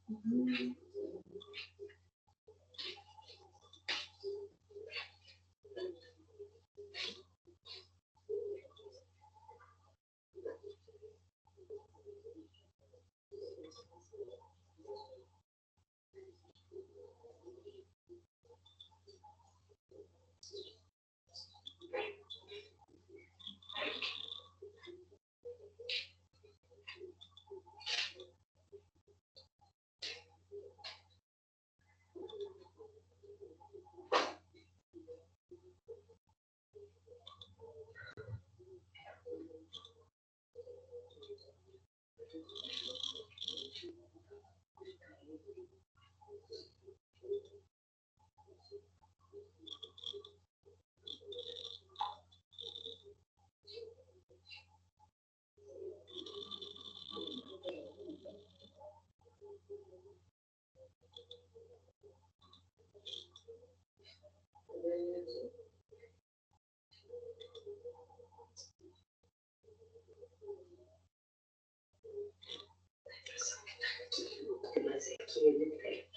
Mas é que ele tem.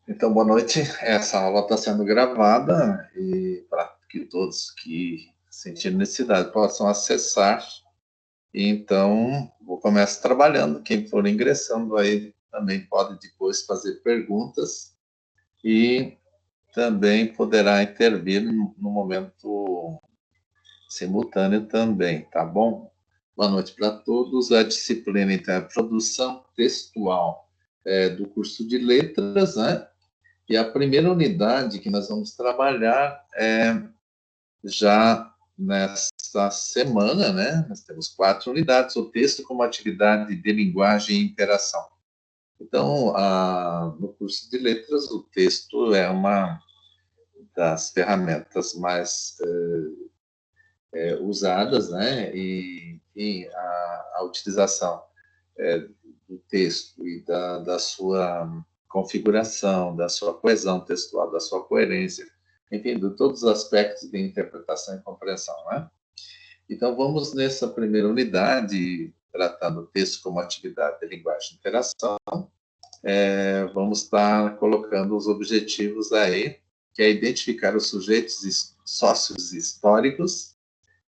Então, boa noite. Essa aula está sendo gravada e para que todos que sentirem necessidade possam acessar. E então, vou começar trabalhando. Quem for ingressando aí também pode depois fazer perguntas e também poderá intervir no momento simultâneo também, tá bom? Boa noite para todos. A disciplina, então, é produção textual do curso de letras, né? E a primeira unidade que nós vamos trabalhar é já nesta semana, né? Nós temos 4 unidades, o texto como atividade de linguagem e interação. Então, no curso de letras, o texto é uma das ferramentas mais usadas, né? E a utilização do texto e da sua configuração, da sua coesão textual, da sua coerência, enfim, de todos os aspectos de interpretação e compreensão, né? Então, vamos nessa primeira unidade, tratando o texto como atividade de linguagem e interação, vamos estar colocando os objetivos aí, que é identificar os sujeitos sócios históricos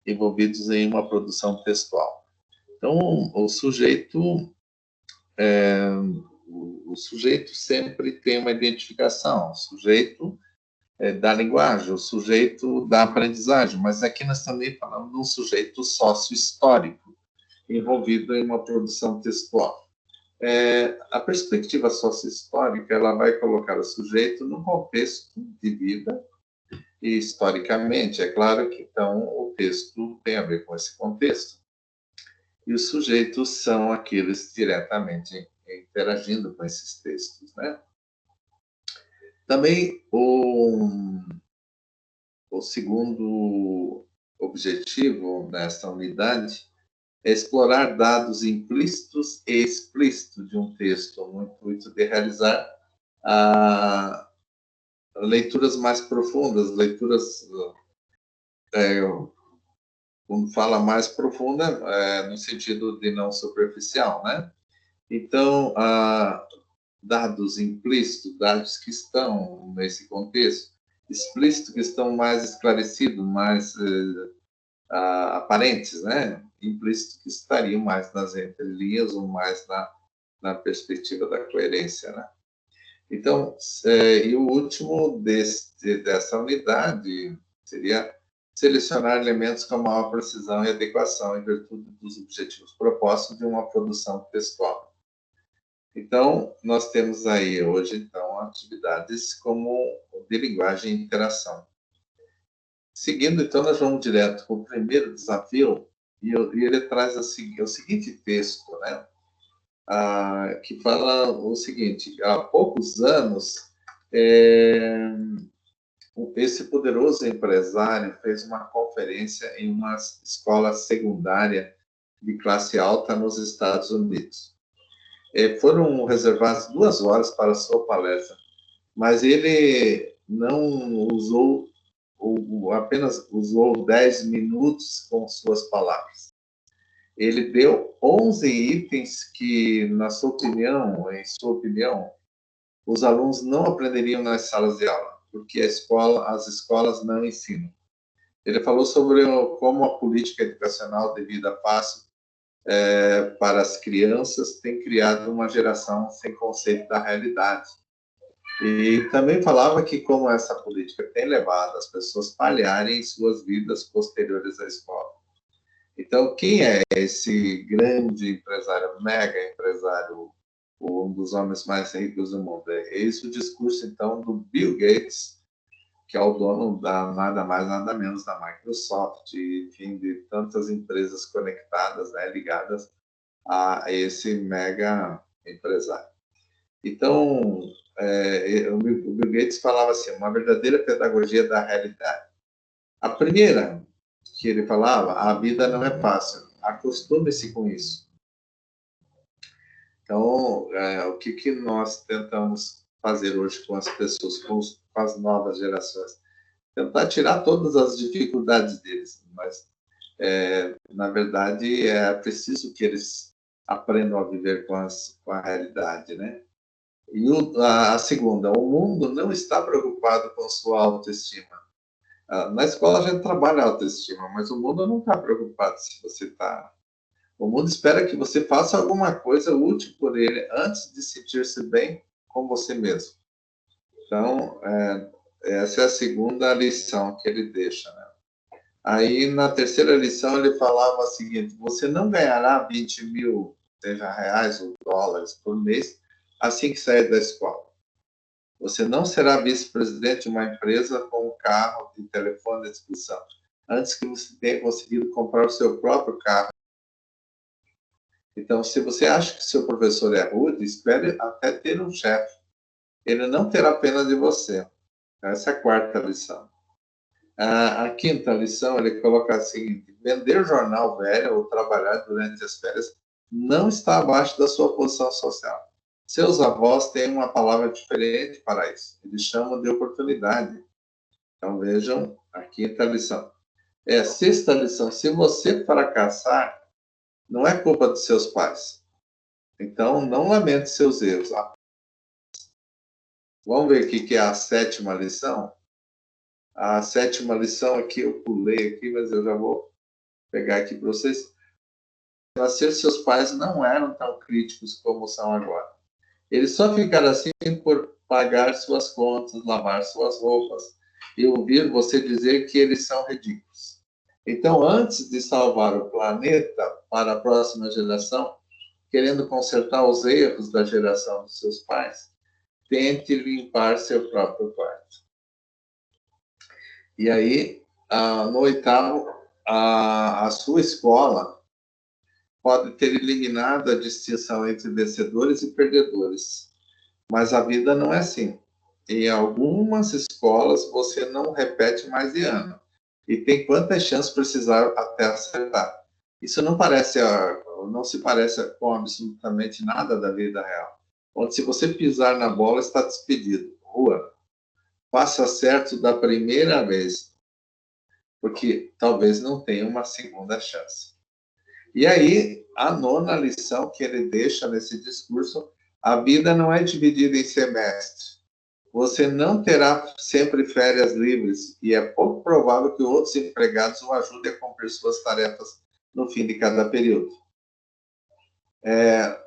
envolvidos em uma produção textual. Então, o sujeito sempre tem uma identificação, o sujeito da linguagem, o sujeito da aprendizagem, mas aqui nós também falamos de um sujeito sócio-histórico envolvido em uma produção textual. A perspectiva sócio-histórica ela vai colocar o sujeito no contexto de vida e historicamente, é claro que então o texto tem a ver com esse contexto e os sujeitos são aqueles diretamente interagindo com esses textos, né? Também o segundo objetivo nesta unidade é explorar dados implícitos e explícitos de um texto, no intuito de realizar leituras mais profundas, leituras, quando fala mais profunda, no sentido de não superficial, né? Então, dados implícitos, dados que estão nesse contexto, explícitos que estão mais esclarecidos, mais aparentes, né? Implícitos que estariam mais nas entrelinhas ou mais na perspectiva da coerência, né? Então, e o último dessa unidade seria selecionar elementos com maior precisão e adequação em virtude dos objetivos propostos de uma produção textual. Então, nós temos aí hoje, então, atividades como de linguagem e interação. Seguindo, então, nós vamos direto para o primeiro desafio, e ele traz o seguinte texto, né? Que fala o seguinte: há poucos anos, esse poderoso empresário fez uma conferência em uma escola secundária de classe alta nos Estados Unidos. Foram reservadas 2 horas para a sua palestra, mas ele não usou, ou apenas usou 10 minutos com suas palavras. Ele deu 11 itens que, em sua opinião, os alunos não aprenderiam nas salas de aula, porque as escolas não ensinam. Ele falou sobre como a política educacional de vida fácil para as crianças tem criado uma geração sem conceito da realidade. E também falava que como essa política tem levado as pessoas a falharem em suas vidas posteriores à escola. Então, quem é esse grande empresário, mega empresário, um dos homens mais ricos do mundo? É esse o discurso, então, do Bill Gates, que é o dono da nada mais, nada menos da Microsoft, enfim, de tantas empresas conectadas, né, ligadas a esse mega empresário. Então, o Bill Gates falava assim, uma verdadeira pedagogia da realidade. A primeira que ele falava, a vida não é fácil, acostume-se com isso. Então, o que nós tentamos fazer hoje com as pessoas, com as novas gerações? Tentar tirar todas as dificuldades deles, mas, na verdade, é preciso que eles aprendam a viver com a realidade, né? E a segunda, o mundo não está preocupado com sua autoestima. Na escola a gente trabalha a autoestima, mas o mundo não está preocupado se você está. O mundo espera que você faça alguma coisa útil por ele antes de sentir-se bem com você mesmo. Então, essa é a segunda lição que ele deixa, né? Aí, na terceira lição, ele falava o seguinte: você não ganhará 20 mil, seja reais ou dólares por mês, assim que sair da escola. Você não será vice-presidente de uma empresa com um carro e telefone de discussão, antes que você tenha conseguido comprar o seu próprio carro. Então, se você acha que seu professor é rude, espere até ter um chefe. Ele não terá pena de você. Essa é a quarta lição. A quinta lição, ele coloca a seguinte: vender jornal velho ou trabalhar durante as férias não está abaixo da sua posição social. Seus avós têm uma palavra diferente para isso. Eles chamam de oportunidade. Então, vejam a quinta lição. Sexta lição: se você fracassar, não é culpa dos seus pais. Então, não lamente seus erros. Vamos ver o que é a sétima lição? A sétima lição aqui, eu pulei aqui, mas eu já vou pegar aqui para vocês. Nascer, seus pais não eram tão críticos como são agora. Eles só ficaram assim por pagar suas contas, lavar suas roupas e ouvir você dizer que eles são ridículos. Então, antes de salvar o planeta para a próxima geração, querendo consertar os erros da geração dos seus pais, tente limpar seu próprio quarto. E aí, no oitavo, a sua escola pode ter eliminado a distinção entre vencedores e perdedores, mas a vida não é assim. Em algumas escolas, você não repete mais de ano, e tem quantas chances precisar até acertar. Isso não se parece com absolutamente nada da vida real. Onde se você pisar na bola, está despedido. Rua, faça certo da primeira vez, porque talvez não tenha uma segunda chance. E aí, a nona lição que ele deixa nesse discurso: a vida não é dividida em semestres. Você não terá sempre férias livres e é pouco provável que outros empregados o ajudem a cumprir suas tarefas no fim de cada período.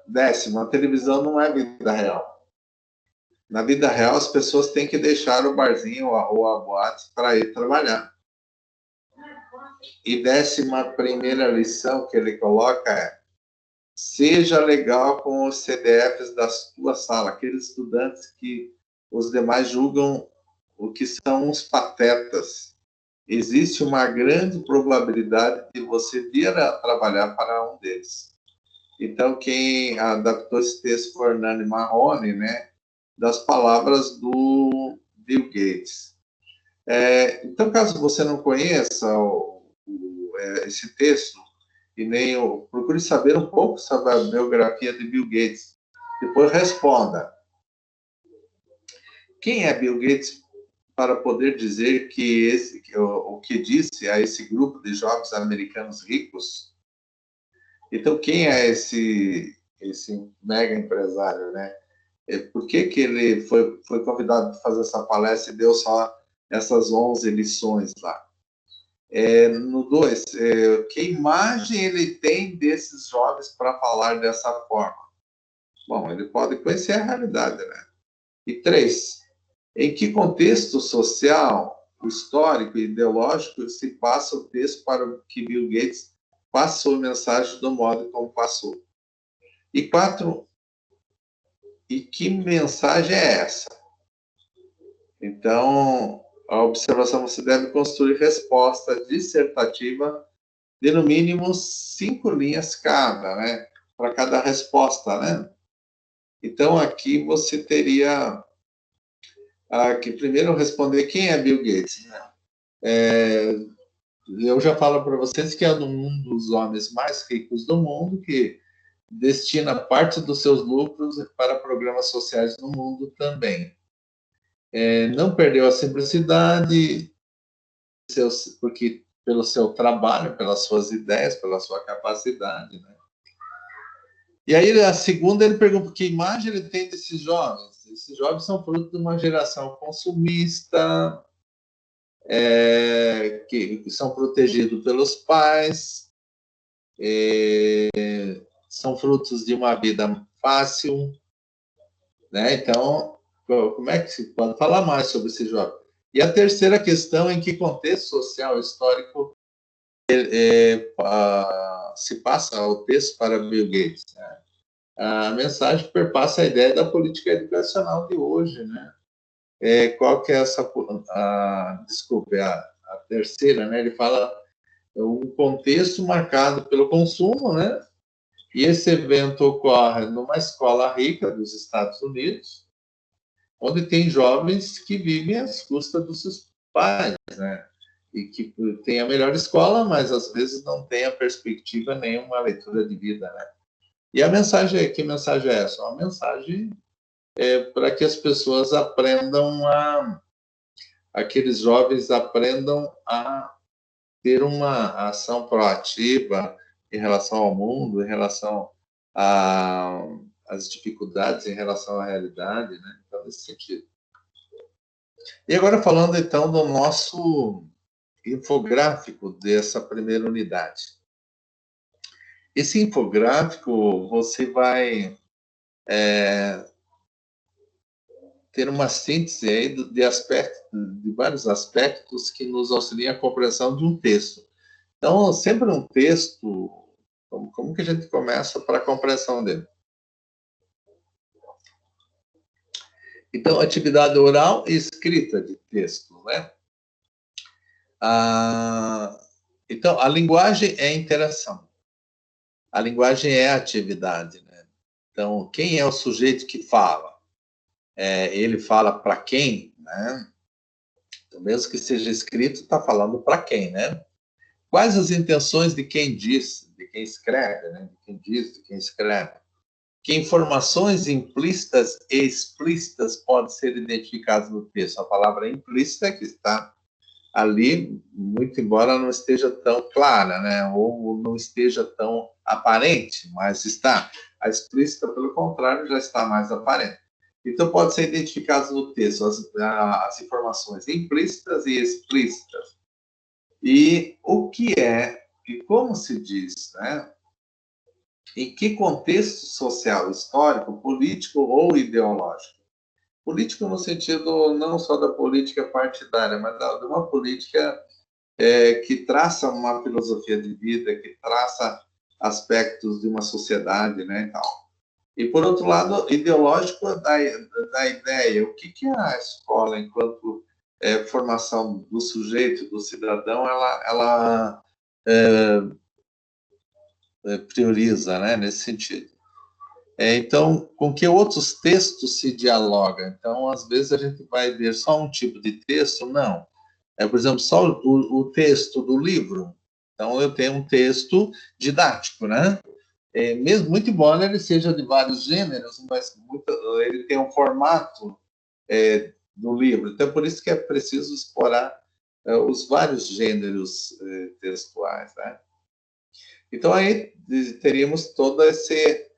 Décimo, a televisão não é vida real. Na vida real, as pessoas têm que deixar o barzinho ou a boate para ir trabalhar. E 11ª lição que ele coloca é: seja legal com os CDFs da sua sala, aqueles estudantes que os demais julgam o que são uns patetas. Existe uma grande probabilidade de você vir a trabalhar para um deles. Então, quem adaptou esse texto foi Hernani Marrone, né, das palavras do Bill Gates. Então, caso você não conheça esse texto, e nem procure saber um pouco sobre a biografia de Bill Gates. Depois responda: quem é Bill Gates para poder dizer que o que disse a esse grupo de jovens americanos ricos? Então, quem é esse mega empresário, né? Por que ele foi convidado para fazer essa palestra e deu só essas 11 lições lá? No 2, que imagem ele tem desses jovens para falar dessa forma? Bom, ele pode conhecer a realidade, né? E 3, em que contexto social, histórico e ideológico se passa o texto para que Bill Gates passou a mensagem do modo como passou? E 4, e que mensagem é essa? Então, a observação: você deve construir resposta dissertativa de no mínimo 5 linhas cada, né? Para cada resposta, né? Então, aqui você teria que primeiro responder quem é Bill Gates, né? Eu já falo para vocês que é um dos homens mais ricos do mundo, que destina parte dos seus lucros para programas sociais no mundo também. Não perdeu a simplicidade, porque pelo seu trabalho, pelas suas ideias, pela sua capacidade, né? E aí, a segunda, ele pergunta que imagem ele tem desses jovens. Esses jovens são fruto de uma geração consumista, que são protegidos pelos pais, são frutos de uma vida fácil, né? Então, como é que se pode falar mais sobre esse jovem? E a terceira questão, em que contexto social e histórico se passa o texto para Bill Gates, né? A mensagem perpassa a ideia da política educacional de hoje, né? Qual que é essa... desculpe, a terceira, né? Ele fala um contexto marcado pelo consumo, né? E esse evento ocorre numa escola rica dos Estados Unidos, onde tem jovens que vivem às custas dos seus pais, né? E que tem a melhor escola, mas às vezes não tem a perspectiva nem uma leitura de vida, né? E a mensagem, que mensagem é essa? Uma mensagem para que as pessoas aprendam aqueles jovens aprendam a ter uma ação proativa em relação ao mundo, em relação às dificuldades, em relação à realidade, né? Então, nesse sentido. E agora falando, então, do nosso infográfico dessa primeira unidade. Esse infográfico, você vai ter uma síntese aí de vários aspectos que nos auxiliam a compreensão de um texto. Então, sempre um texto, como que a gente começa para a compreensão dele? Então, atividade oral e escrita de texto, né? Então, a linguagem é interação. A linguagem é atividade, né? Então, quem é o sujeito que fala? Ele fala para quem, né? Então, mesmo que seja escrito, está falando para quem, né? Quais as intenções de quem diz, de quem escreve, né? De quem diz, de quem escreve? Que informações implícitas e explícitas podem ser identificadas no texto? A palavra implícita que está ali, muito embora não esteja tão clara, né? Ou não esteja tão aparente, mas está. A explícita, pelo contrário, já está mais aparente. Então, pode ser identificadas no texto as informações implícitas e explícitas. E o que é, e como se diz, né? Em que contexto social, histórico, político ou ideológico? Político no sentido não só da política partidária, mas de uma política que traça uma filosofia de vida, que traça aspectos de uma sociedade, né, e tal. E, por outro lado, ideológico da ideia. O que é a escola enquanto formação do sujeito, do cidadão, ela prioriza, né, nesse sentido. Então, com que outros textos se dialoga? Então, às vezes a gente vai ver só um tipo de texto? Não. Por exemplo, só o texto do livro. Então, eu tenho um texto didático, né? Mesmo, muito embora ele seja de vários gêneros, mas ele tem um formato do livro. Então, por isso que é preciso explorar os vários gêneros textuais, né? Então, aí teríamos todo esse,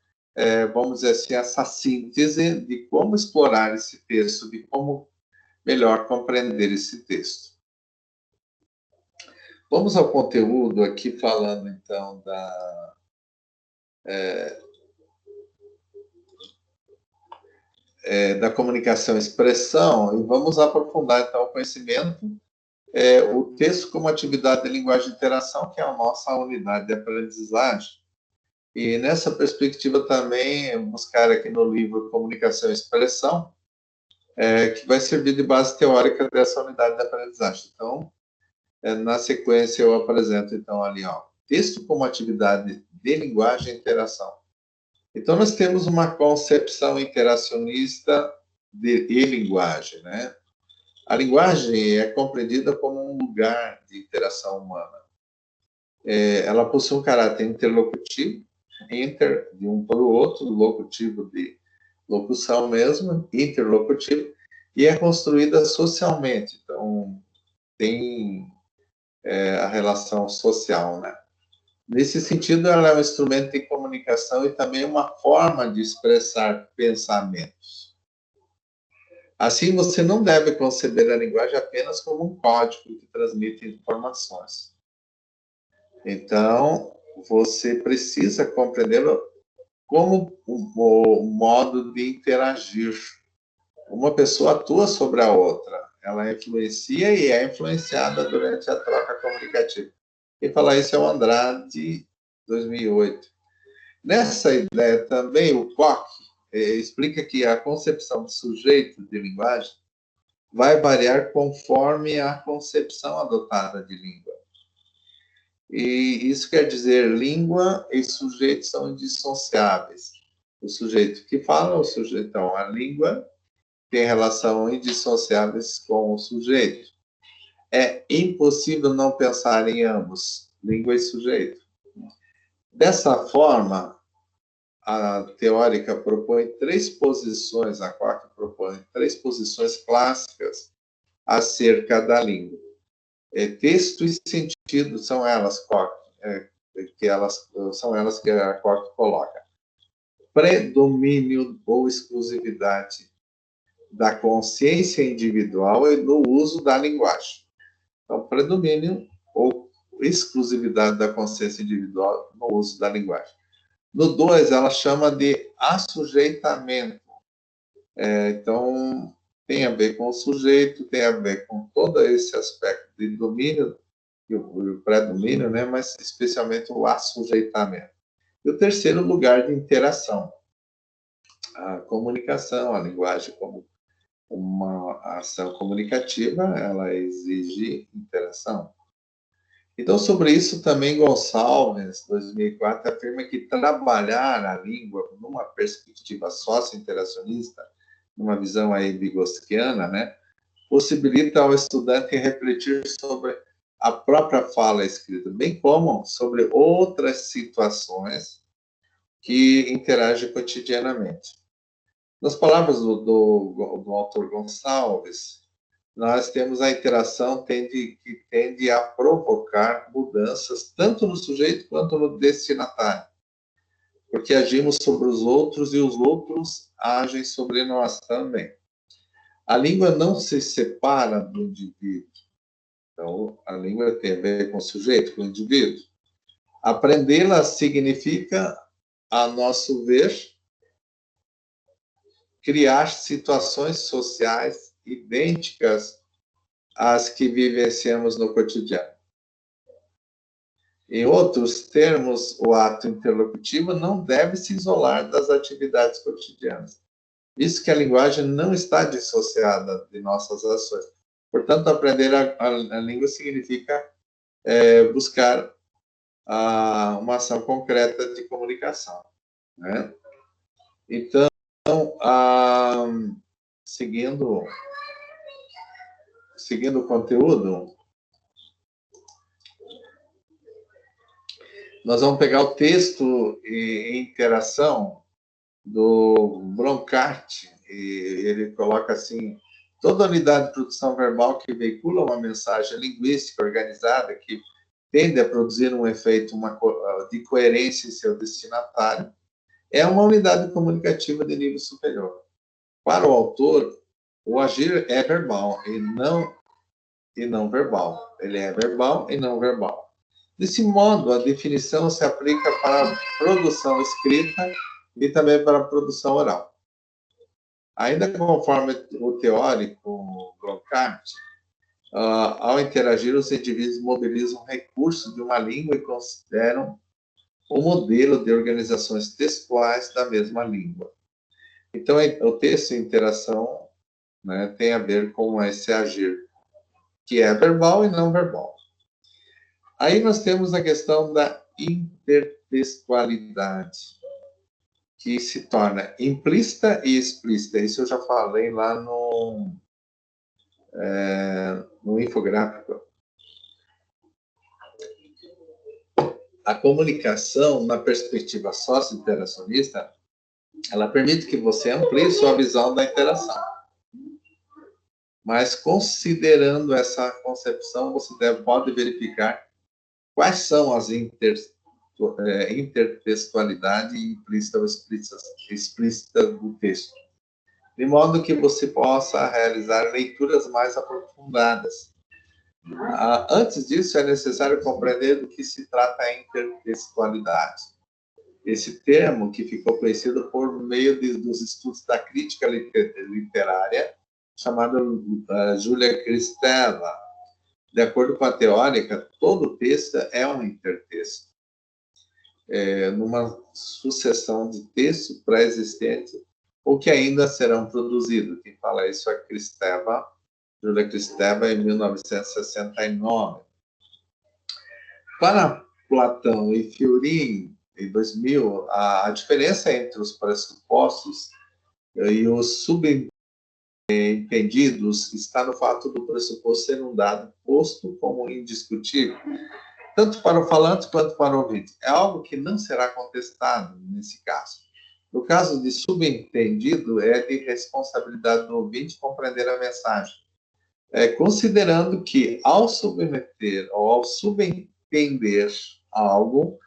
vamos dizer assim, essa síntese de como explorar esse texto, de como melhor compreender esse texto. Vamos ao conteúdo aqui, falando, então, da comunicação e expressão, e vamos aprofundar, então, o conhecimento, o texto como atividade de linguagem de interação, que é a nossa unidade de aprendizagem. E nessa perspectiva também, buscar aqui no livro Comunicação e Expressão, que vai servir de base teórica dessa unidade de aprendizagem. Então, na sequência, eu apresento, então, ali, ó, texto como atividade de linguagem e interação. Então, nós temos uma concepção interacionista e linguagem, né? A linguagem é compreendida como um lugar de interação humana. Ela possui um caráter interlocutivo, inter, de um para o outro, locutivo de locução mesmo, interlocutivo, e é construída socialmente. Então, tem a relação social, né? Nesse sentido, ela é um instrumento de comunicação e também uma forma de expressar pensamentos. Assim, você não deve conceber a linguagem apenas como um código que transmite informações. Então, você precisa compreendê-lo como o modo de interagir. Uma pessoa atua sobre a outra, ela influencia e é influenciada durante a troca comunicativa. Quem fala isso é o Andrade, 2008. Nessa ideia também, o Koch explica que a concepção de sujeito de linguagem vai variar conforme a concepção adotada de língua. E isso quer dizer, língua e sujeito são indissociáveis. O sujeito que fala, o sujeitão, a língua tem relação indissociáveis com o sujeito. É impossível não pensar em ambos, língua e sujeito. Dessa forma, a teórica propõe três posições, a quarta propõe três posições clássicas acerca da língua. Texto e sentido são elas, são elas que a Koch coloca. Predomínio ou exclusividade da consciência individual e do uso da linguagem. Então, predomínio ou exclusividade da consciência individual no uso da linguagem. No 2, ela chama de assujeitamento. Então, tem a ver com o sujeito, tem a ver com todo esse aspecto de domínio, o predomínio, né? Mas especialmente o assujeitamento. E o terceiro lugar de interação. A comunicação, a linguagem como uma ação comunicativa, ela exige interação. Então, sobre isso também Gonçalves, 2004, afirma que trabalhar a língua numa perspectiva socio-interacionista, numa visão aí vygotsiana, né, possibilita ao estudante refletir sobre a própria fala escrita, bem como sobre outras situações que interagem cotidianamente. Nas palavras do autor Gonçalves, nós temos a interação que tende a provocar mudanças tanto no sujeito quanto no destinatário, porque agimos sobre os outros e os outros agem sobre nós também. A língua não se separa do indivíduo. Então, a língua tem a ver com o sujeito, com o indivíduo. Aprendê-la significa, a nosso ver, criar situações sociais idênticas às que vivenciamos no cotidiano. Em outros termos, o ato interlocutivo não deve se isolar das atividades cotidianas. Isso que a linguagem não está dissociada de nossas ações. Portanto, aprender a língua significa buscar uma ação concreta de comunicação, né? Então, seguindo o conteúdo, nós vamos pegar o texto em interação do Broncardt, e ele coloca assim: toda unidade de produção verbal que veicula uma mensagem linguística organizada que tende a produzir um efeito de coerência em seu destinatário é uma unidade comunicativa de nível superior. Para o autor, o agir é verbal e não verbal. Ele é verbal e não verbal. Desse modo, a definição se aplica para a produção escrita e também para a produção oral. Ainda conforme o teórico Broncardt, ao interagir, os indivíduos mobilizam recursos de uma língua e consideram o modelo de organizações textuais da mesma língua. Então, o texto em interação, né, tem a ver com esse agir, que é verbal e não verbal. Aí nós temos a questão da intertextualidade, que se torna implícita e explícita. Isso eu já falei lá no infográfico. A comunicação, na perspectiva socio-interacionista, ela permite que você amplie sua visão da interação. Mas, considerando essa concepção, você pode verificar quais são as intertextualidade implícita ou explícita do texto, de modo que você possa realizar leituras mais aprofundadas. Antes disso, é necessário compreender do que se trata a intertextualidade. Esse termo, que ficou conhecido por meio dos estudos da crítica literária, chamada Júlia Kristeva. De acordo com a teórica, todo texto é um intertexto. Numa sucessão de textos pré-existentes ou que ainda serão produzidos. Quem fala isso é Kristeva, Júlia Kristeva, em 1969. Para Platão e Fiorin, em 2000, a diferença entre os pressupostos e os subentendidos está no fato do pressuposto ser um dado posto como indiscutível, tanto para o falante quanto para o ouvinte. É algo que não será contestado nesse caso. No caso de subentendido, é de responsabilidade do ouvinte compreender a mensagem, considerando que, ao submeter ou ao subentender algo,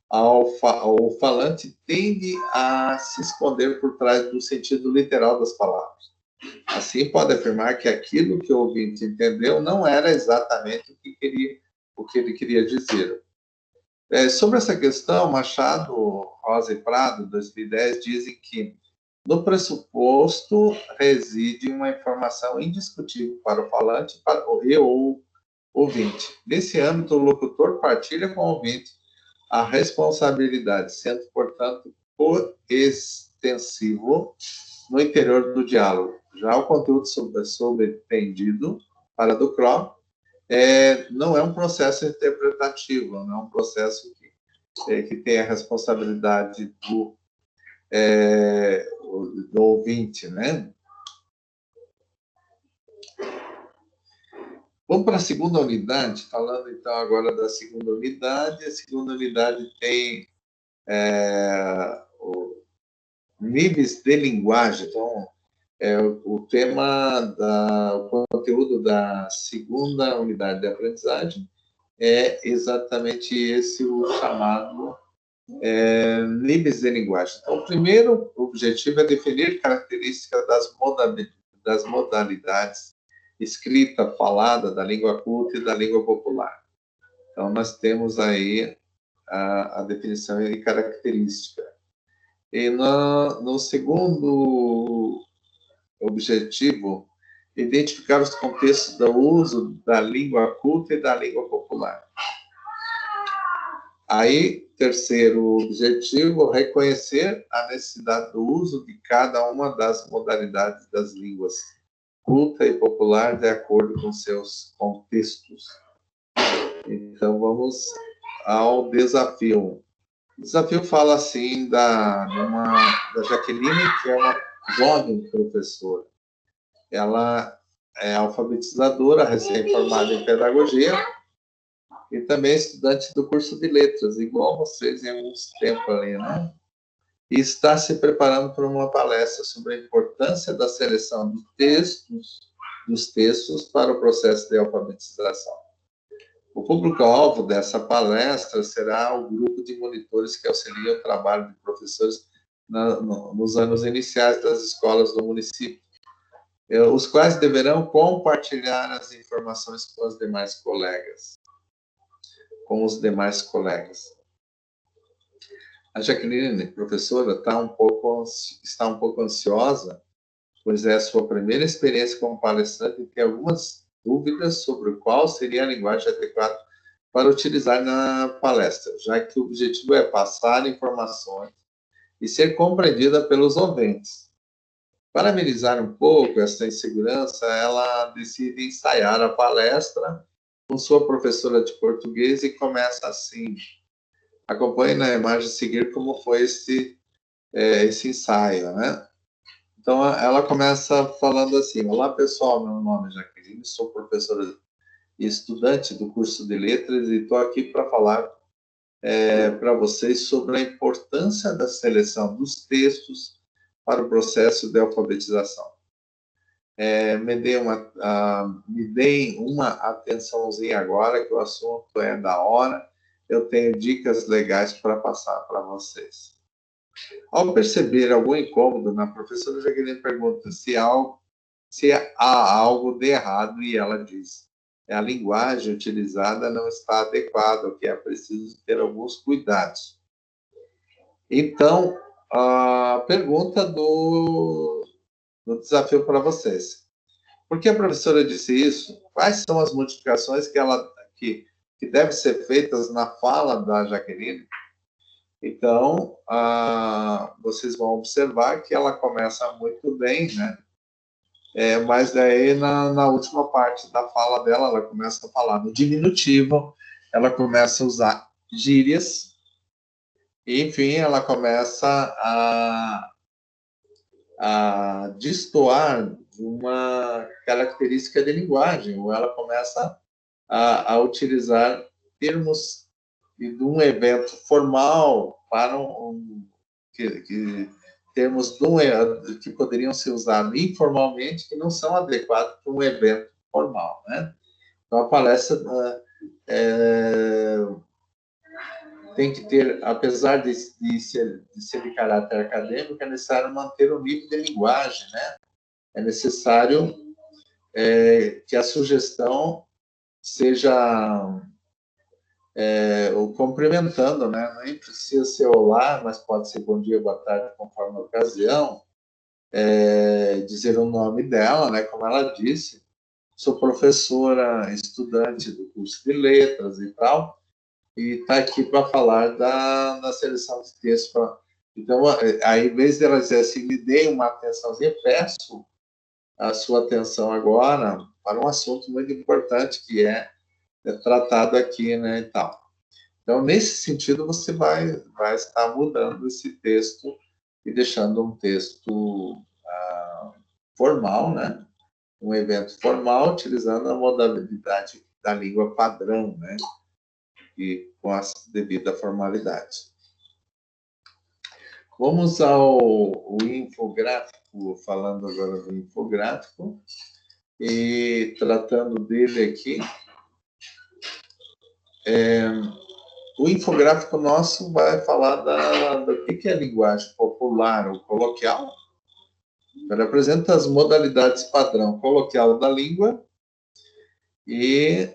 o falante tende a se esconder por trás do sentido literal das palavras. Assim, pode afirmar que aquilo que o ouvinte entendeu não era exatamente o que ele queria dizer. Sobre essa questão, Machado, Rosa e Prado, 2010, dizem que no pressuposto reside uma informação indiscutível para o falante e o ouvinte. Nesse âmbito, o locutor partilha com o ouvinte a responsabilidade, sendo, portanto, coextensivo no interior do diálogo. Já o conteúdo subentendido, para Ducrot, não é um processo interpretativo, não é um processo que tem a responsabilidade do ouvinte, né? Vamos para a segunda unidade, falando então agora da segunda unidade. A segunda unidade tem níveis de linguagem. Então, o conteúdo da segunda unidade de aprendizagem é exatamente esse, o chamado níveis de linguagem. Então, o primeiro objetivo é definir características das modalidades escrita, falada, da língua culta e da língua popular. Então, nós temos aí a definição e característica. E no segundo objetivo, identificar os contextos do uso da língua culta e da língua popular. Aí, terceiro objetivo, reconhecer a necessidade do uso de cada uma das modalidades das línguas culta e popular de acordo com seus contextos. Então, vamos ao desafio. O desafio fala assim da Jaqueline, que é uma jovem professora. Ela é alfabetizadora, recém-formada em pedagogia, e também estudante do curso de letras, igual vocês em alguns tempos ali, né? E está se preparando para uma palestra sobre a importância da seleção dos textos para o processo de alfabetização. O público-alvo dessa palestra será o grupo de monitores que auxilia o trabalho de professores nos anos iniciais das escolas do município, os quais deverão compartilhar as informações com os demais colegas. A Jaqueline, professora, está um pouco ansiosa, pois é a sua primeira experiência como palestrante e tem algumas dúvidas sobre qual seria a linguagem adequada para utilizar na palestra, já que o objetivo é passar informações e ser compreendida pelos ouvintes. Para amenizar um pouco essa insegurança, ela decide ensaiar a palestra com sua professora de português e começa assim. Acompanhe na imagem a seguir como foi esse ensaio, né? Então, ela começa falando assim: olá, pessoal, meu nome é Jaqueline, sou professora e estudante do curso de letras e estou aqui para falar para vocês sobre a importância da seleção dos textos para o processo de alfabetização. Me deem uma atençãozinha agora, que o assunto é da hora. Eu tenho dicas legais para passar para vocês. Ao perceber algum incômodo, a professora Jaqueline pergunta se há algo de errado, e ela diz: a linguagem utilizada não está adequada, o que é preciso ter alguns cuidados. Então, a pergunta do desafio para vocês. Por que a professora disse isso? Quais são as modificações que devem ser feitas na fala da Jaqueline? Então, vocês vão observar que ela começa muito bem, né? Mas daí, na última parte da fala dela, ela começa a falar no diminutivo, ela começa a usar gírias, e, enfim, ela começa a destoar de uma característica de linguagem, ou ela começa a utilizar termos de um evento formal para termos que poderiam ser usados informalmente, que não são adequados para um evento formal, né? Então, a palestra tem que ter, apesar de ser de caráter acadêmico, é necessário manter o nível de linguagem, né? É necessário que a sugestão seja cumprimentando, né? Nem precisa ser olá, mas pode ser bom dia, boa tarde, conforme a ocasião. Dizer o nome dela, né? Como ela disse, sou professora, estudante do curso de letras e tal, e está aqui para falar da seleção de texto. Então, aí, em vez de ela dizer assim, me dê uma atençãozinha, peço a sua atenção agora para um assunto muito importante que é tratado aqui, né, e tal. Então, nesse sentido, você vai estar mudando esse texto e deixando um texto formal, né? Um evento formal, utilizando a modalidade da língua padrão, né? E com a devida formalidade. Vamos ao infográfico, falando agora do infográfico, e tratando dele aqui. O infográfico nosso vai falar do que é linguagem popular ou coloquial. Ele apresenta as modalidades padrão coloquial da língua e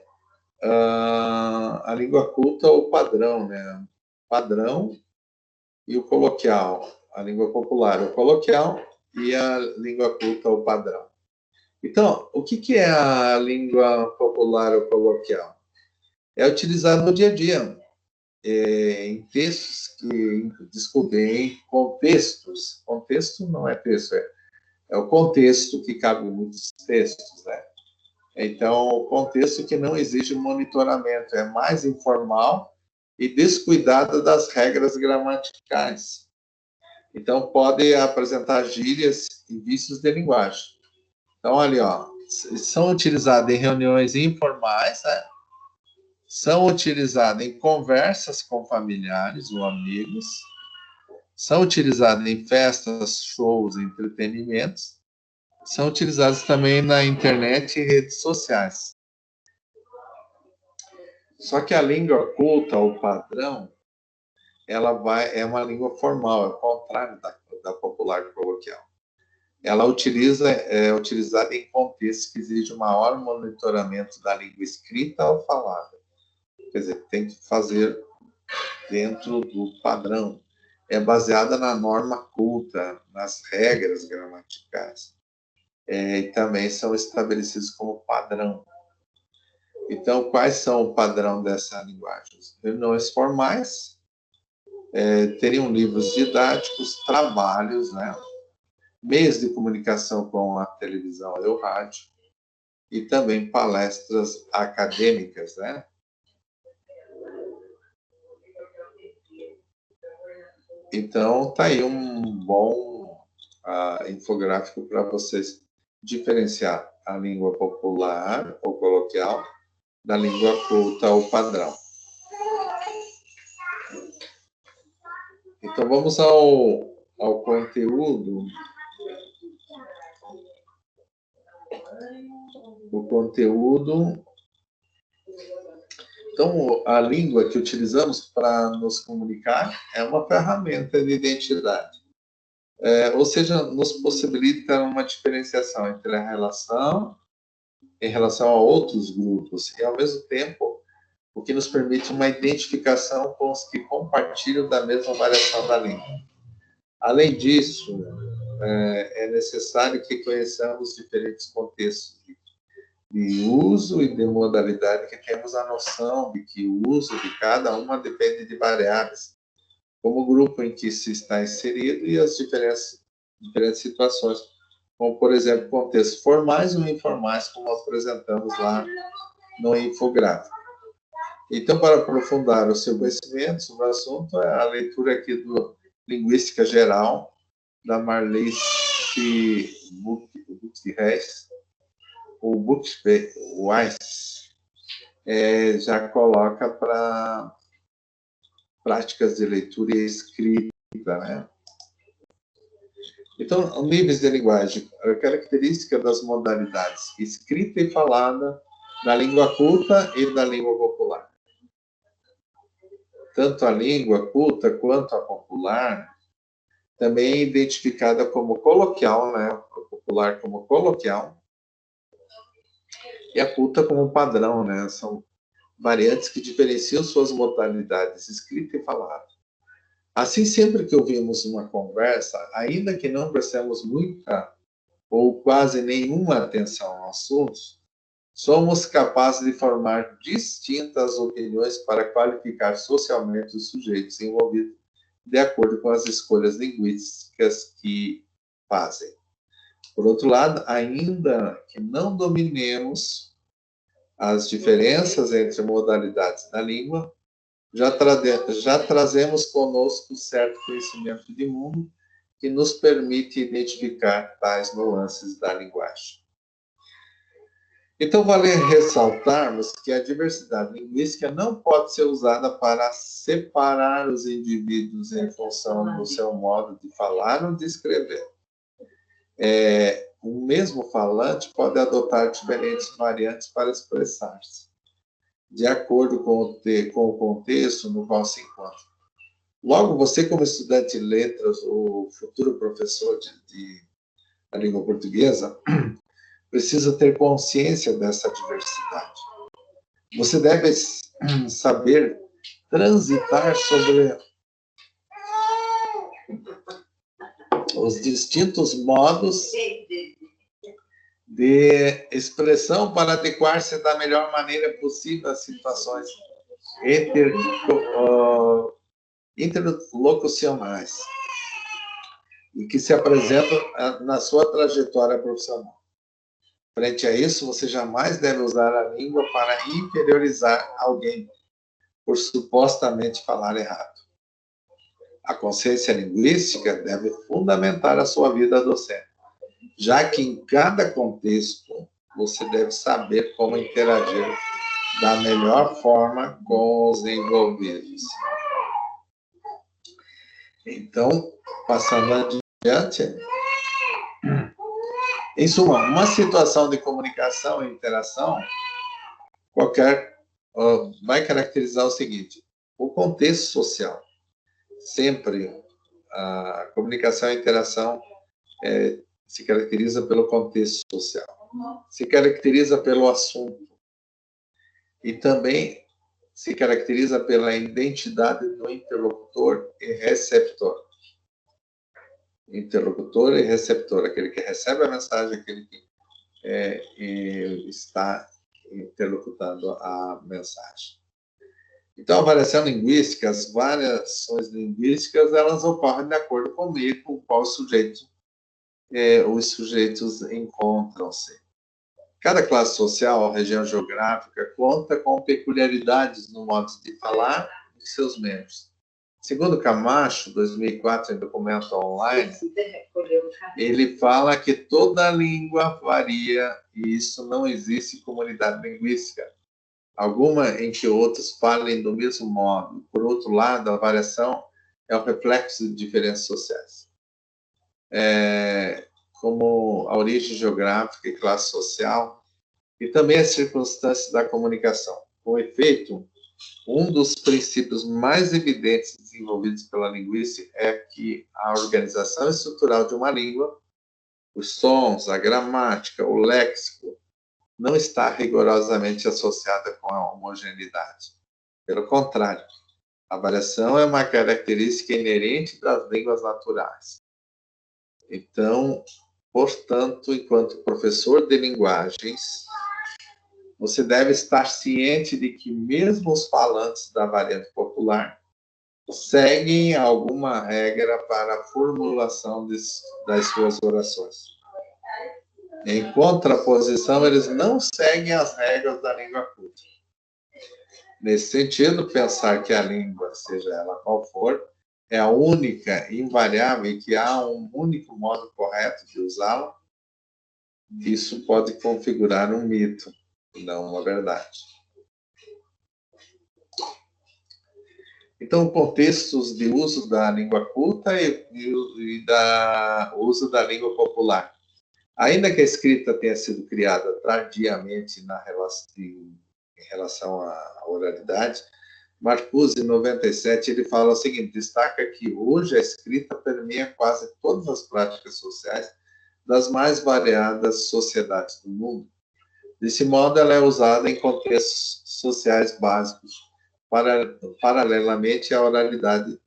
a língua culta ou padrão, né? Padrão e o coloquial, a língua popular, o coloquial e a língua culta ou padrão. Então, o que é a língua popular ou coloquial? É utilizado no dia a dia, em textos em contextos. Contexto não é texto, é o contexto que cabe em muitos textos, né? Então, o contexto que não exige monitoramento, é mais informal e descuidada das regras gramaticais. Então, pode apresentar gírias e vícios de linguagem. Então, ali, ó, são utilizadas em reuniões informais, né? São utilizadas em conversas com familiares ou amigos, são utilizadas em festas, shows, entretenimentos, são utilizadas também na internet e redes sociais. Só que a língua culta, ou padrão, é uma língua formal, é o contrário da popular coloquial. Ela é utilizada em contextos que exigem maior monitoramento da língua escrita ou falada. Quer dizer, tem que fazer dentro do padrão. É baseada na norma culta, nas regras gramaticais. E também são estabelecidos como padrão. Então, quais são o padrão dessa linguagem? Reuniões formais, teriam livros didáticos, trabalhos, né? Meios de comunicação com a televisão e o rádio, e também palestras acadêmicas, né? Então, tá aí um bom infográfico para vocês diferenciar a língua popular ou coloquial da língua culta ou padrão. Então, vamos ao conteúdo. O conteúdo. Então, a língua que utilizamos para nos comunicar é uma ferramenta de identidade. Ou seja, nos possibilita uma diferenciação entre a relação em relação a outros grupos e, ao mesmo tempo, o que nos permite uma identificação com os que compartilham da mesma variação da língua. Além disso, é necessário que conheçamos diferentes contextos de uso e de modalidade, que temos a noção de que o uso de cada uma depende de variáveis, como o grupo em que se está inserido e as diferentes situações, como, por exemplo, contextos formais ou informais, como apresentamos lá no infográfico. Então, para aprofundar o seu conhecimento sobre o assunto, a leitura aqui do Linguística Geral, da Marlice Buchreis, o Buchweis, já coloca para práticas de leitura e escrita, né? Então, níveis de linguagem, a característica das modalidades escrita e falada da língua culta e da língua popular. Tanto a língua culta quanto a popular também é identificada como coloquial, né? A popular como coloquial e a culta como padrão, né? São variantes que diferenciam suas modalidades escrita e falada. Assim, sempre que ouvimos uma conversa, ainda que não prestemos muita ou quase nenhuma atenção ao assunto, somos capazes de formar distintas opiniões para qualificar socialmente os sujeitos envolvidos de acordo com as escolhas linguísticas que fazem. Por outro lado, ainda que não dominemos as diferenças entre modalidades da língua, já trazemos conosco certo conhecimento de mundo que nos permite identificar tais nuances da linguagem. Então, vale ressaltarmos que a diversidade linguística não pode ser usada para separar os indivíduos em função do seu modo de falar ou de escrever. O mesmo falante pode adotar diferentes variantes para expressar-se, de acordo com o contexto no qual se encontra. Logo, você, como estudante de letras ou futuro professor da língua portuguesa, precisa ter consciência dessa diversidade. Você deve saber transitar sobre os distintos modos de expressão para adequar-se da melhor maneira possível às situações interlocucionais e que se apresentam na sua trajetória profissional. Frente a isso, você jamais deve usar a língua para inferiorizar alguém por supostamente falar errado. A consciência linguística deve fundamentar a sua vida docente, já que em cada contexto você deve saber como interagir da melhor forma com os envolvidos. Então, passando adiante, em suma, uma situação de comunicação e interação vai caracterizar o seguinte: o contexto social. Sempre a comunicação e a interação se caracteriza pelo contexto social, se caracteriza pelo assunto e também se caracteriza pela identidade do interlocutor e receptor. Interlocutor e receptor, aquele que recebe a mensagem, aquele que está interlocutando a mensagem. Então, a variação linguística, as variações linguísticas, elas ocorrem de acordo com o meio com o qual os sujeitos encontram-se. Cada classe social ou região geográfica conta com peculiaridades no modo de falar de seus membros. Segundo Camacho, 2004, em documento online, ele fala que toda língua varia e isso não existe comunidade linguística alguma em que outros falem do mesmo modo. Por outro lado, a variação é o reflexo de diferenças sociais. Como a origem geográfica e classe social, e também as circunstâncias da comunicação. Com efeito, um dos princípios mais evidentes desenvolvidos pela linguística é que a organização estrutural de uma língua, os sons, a gramática, o léxico, não está rigorosamente associada com a homogeneidade. Pelo contrário, a variação é uma característica inerente das línguas naturais. Então, portanto, enquanto professor de linguagens, você deve estar ciente de que mesmo os falantes da variante popular seguem alguma regra para a formulação das suas orações. Em contraposição, eles não seguem as regras da língua culta. Nesse sentido, pensar que a língua, seja ela qual for, é a única, invariável, e que há um único modo correto de usá-la, isso pode configurar um mito, não uma verdade. Então, contextos de uso da língua culta e da uso da língua popular. Ainda que a escrita tenha sido criada tardiamente em relação à oralidade, Marcuse, em 97, ele fala o seguinte: destaca que hoje a escrita permeia quase todas as práticas sociais das mais variadas sociedades do mundo. Desse modo, ela é usada em contextos sociais básicos, paralelamente à oralidade,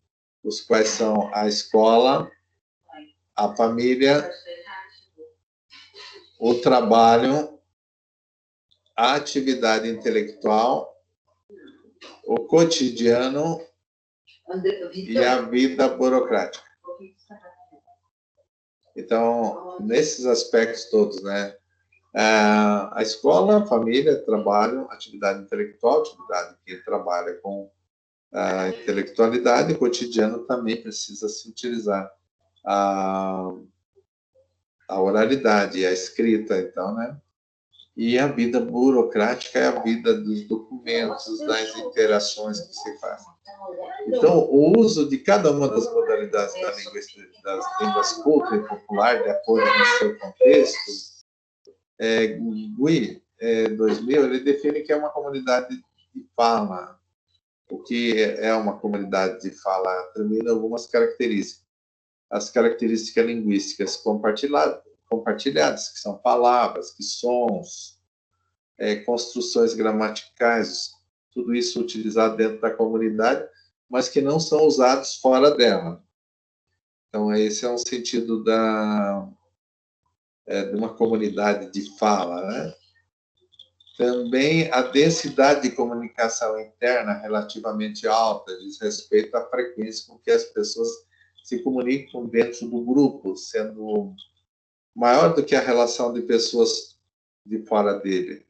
os quais são a escola, a família, o trabalho, a atividade intelectual, o cotidiano e a vida burocrática. Então, nesses aspectos todos, né? A escola, a família, trabalho, atividade intelectual, atividade que trabalha com a intelectualidade, o cotidiano também precisa se utilizar a oralidade, a escrita, então, né? E a vida burocrática é a vida dos documentos, das interações que se fazem. Então, o uso de cada uma das modalidades das línguas culta e popular, de acordo com o seu contexto, Gui, 2000, ele define que é uma comunidade de fala. O que é uma comunidade de fala? Termina algumas características. As características linguísticas compartilhadas, que são palavras, que sons, construções gramaticais, tudo isso utilizado dentro da comunidade, mas que não são usados fora dela. Então, esse é um sentido de uma comunidade de fala, né? Também a densidade de comunicação interna relativamente alta, diz respeito à frequência com que as pessoas se comunicam dentro do grupo, sendo maior do que a relação de pessoas de fora dele.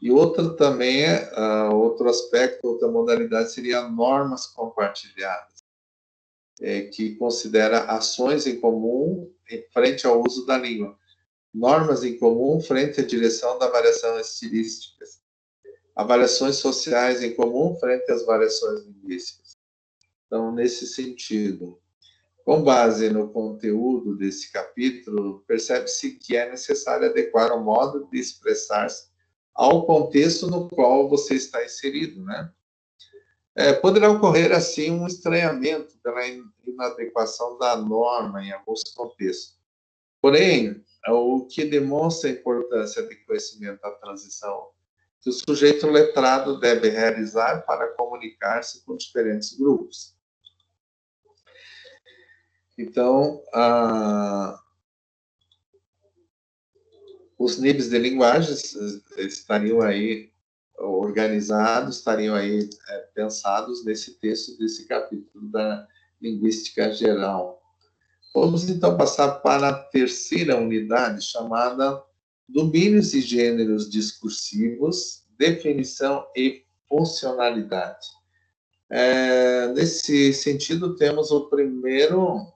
E outro também, outro aspecto, outra modalidade seria normas compartilhadas, que considera ações em comum em frente ao uso da língua. Normas em comum frente à direção da variação estilística. Avaliações sociais em comum frente às variações linguísticas. Então, nesse sentido, com base no conteúdo desse capítulo, percebe-se que é necessário adequar o modo de expressar-se ao contexto no qual você está inserido, né? Poderá ocorrer, assim, um estranhamento pela inadequação da norma em alguns contextos. Porém, o que demonstra a importância de conhecimento da transição que o sujeito letrado deve realizar para comunicar-se com diferentes grupos. Então, os níveis de linguagens estariam aí organizados, estariam aí pensados nesse texto, desse capítulo da linguística geral. Vamos, então, passar para a terceira unidade, chamada Domínios e Gêneros Discursivos, Definição e Funcionalidade. Nesse sentido, temos o primeiro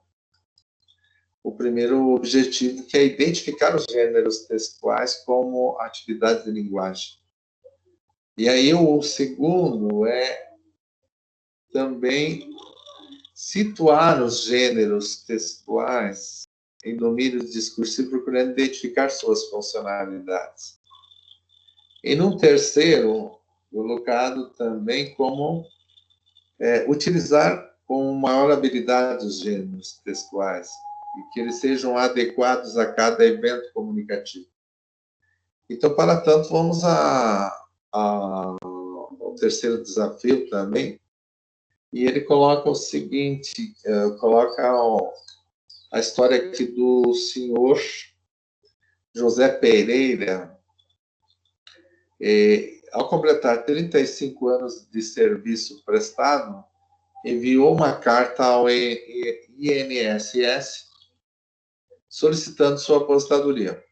objetivo, que é identificar os gêneros textuais como atividades de linguagem. E aí o segundo é também situar os gêneros textuais em domínios discursivos, procurando identificar suas funcionalidades. E num terceiro, colocado também como utilizar com maior habilidade os gêneros textuais e que eles sejam adequados a cada evento comunicativo. Então, para tanto, vamos ao terceiro desafio também, e ele coloca o seguinte, coloca a história aqui do senhor José Pereira, ao completar 35 anos de serviço prestado, enviou uma carta ao INSS solicitando sua aposentadoria.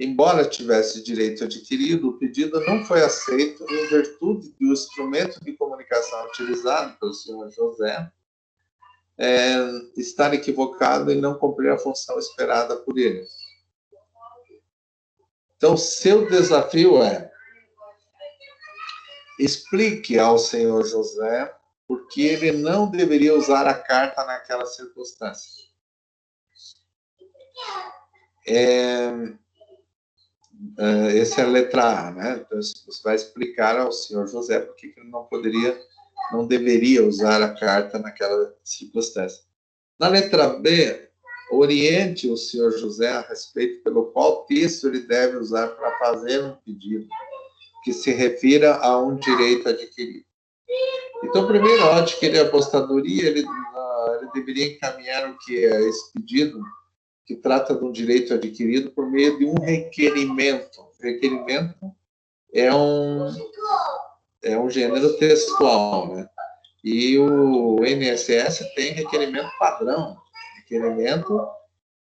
Embora tivesse direito adquirido, o pedido não foi aceito em virtude do instrumento de comunicação utilizado pelo senhor José estar equivocado e não cumprir a função esperada por ele. Então, seu desafio é: explique ao senhor José por que ele não deveria usar a carta naquela circunstância. Essa é a letra A, né? Então, você vai explicar ao senhor José por que ele não deveria usar a carta naquela circunstância. Na letra B, oriente o senhor José a respeito pelo qual texto ele deve usar para fazer um pedido que se refira a um direito adquirido. Então, primeiro, ao adquirir a aposentadoria, ele deveria encaminhar o que é esse pedido, que trata de um direito adquirido por meio de um requerimento. O requerimento é um gênero textual, né? E o INSS tem requerimento padrão, requerimento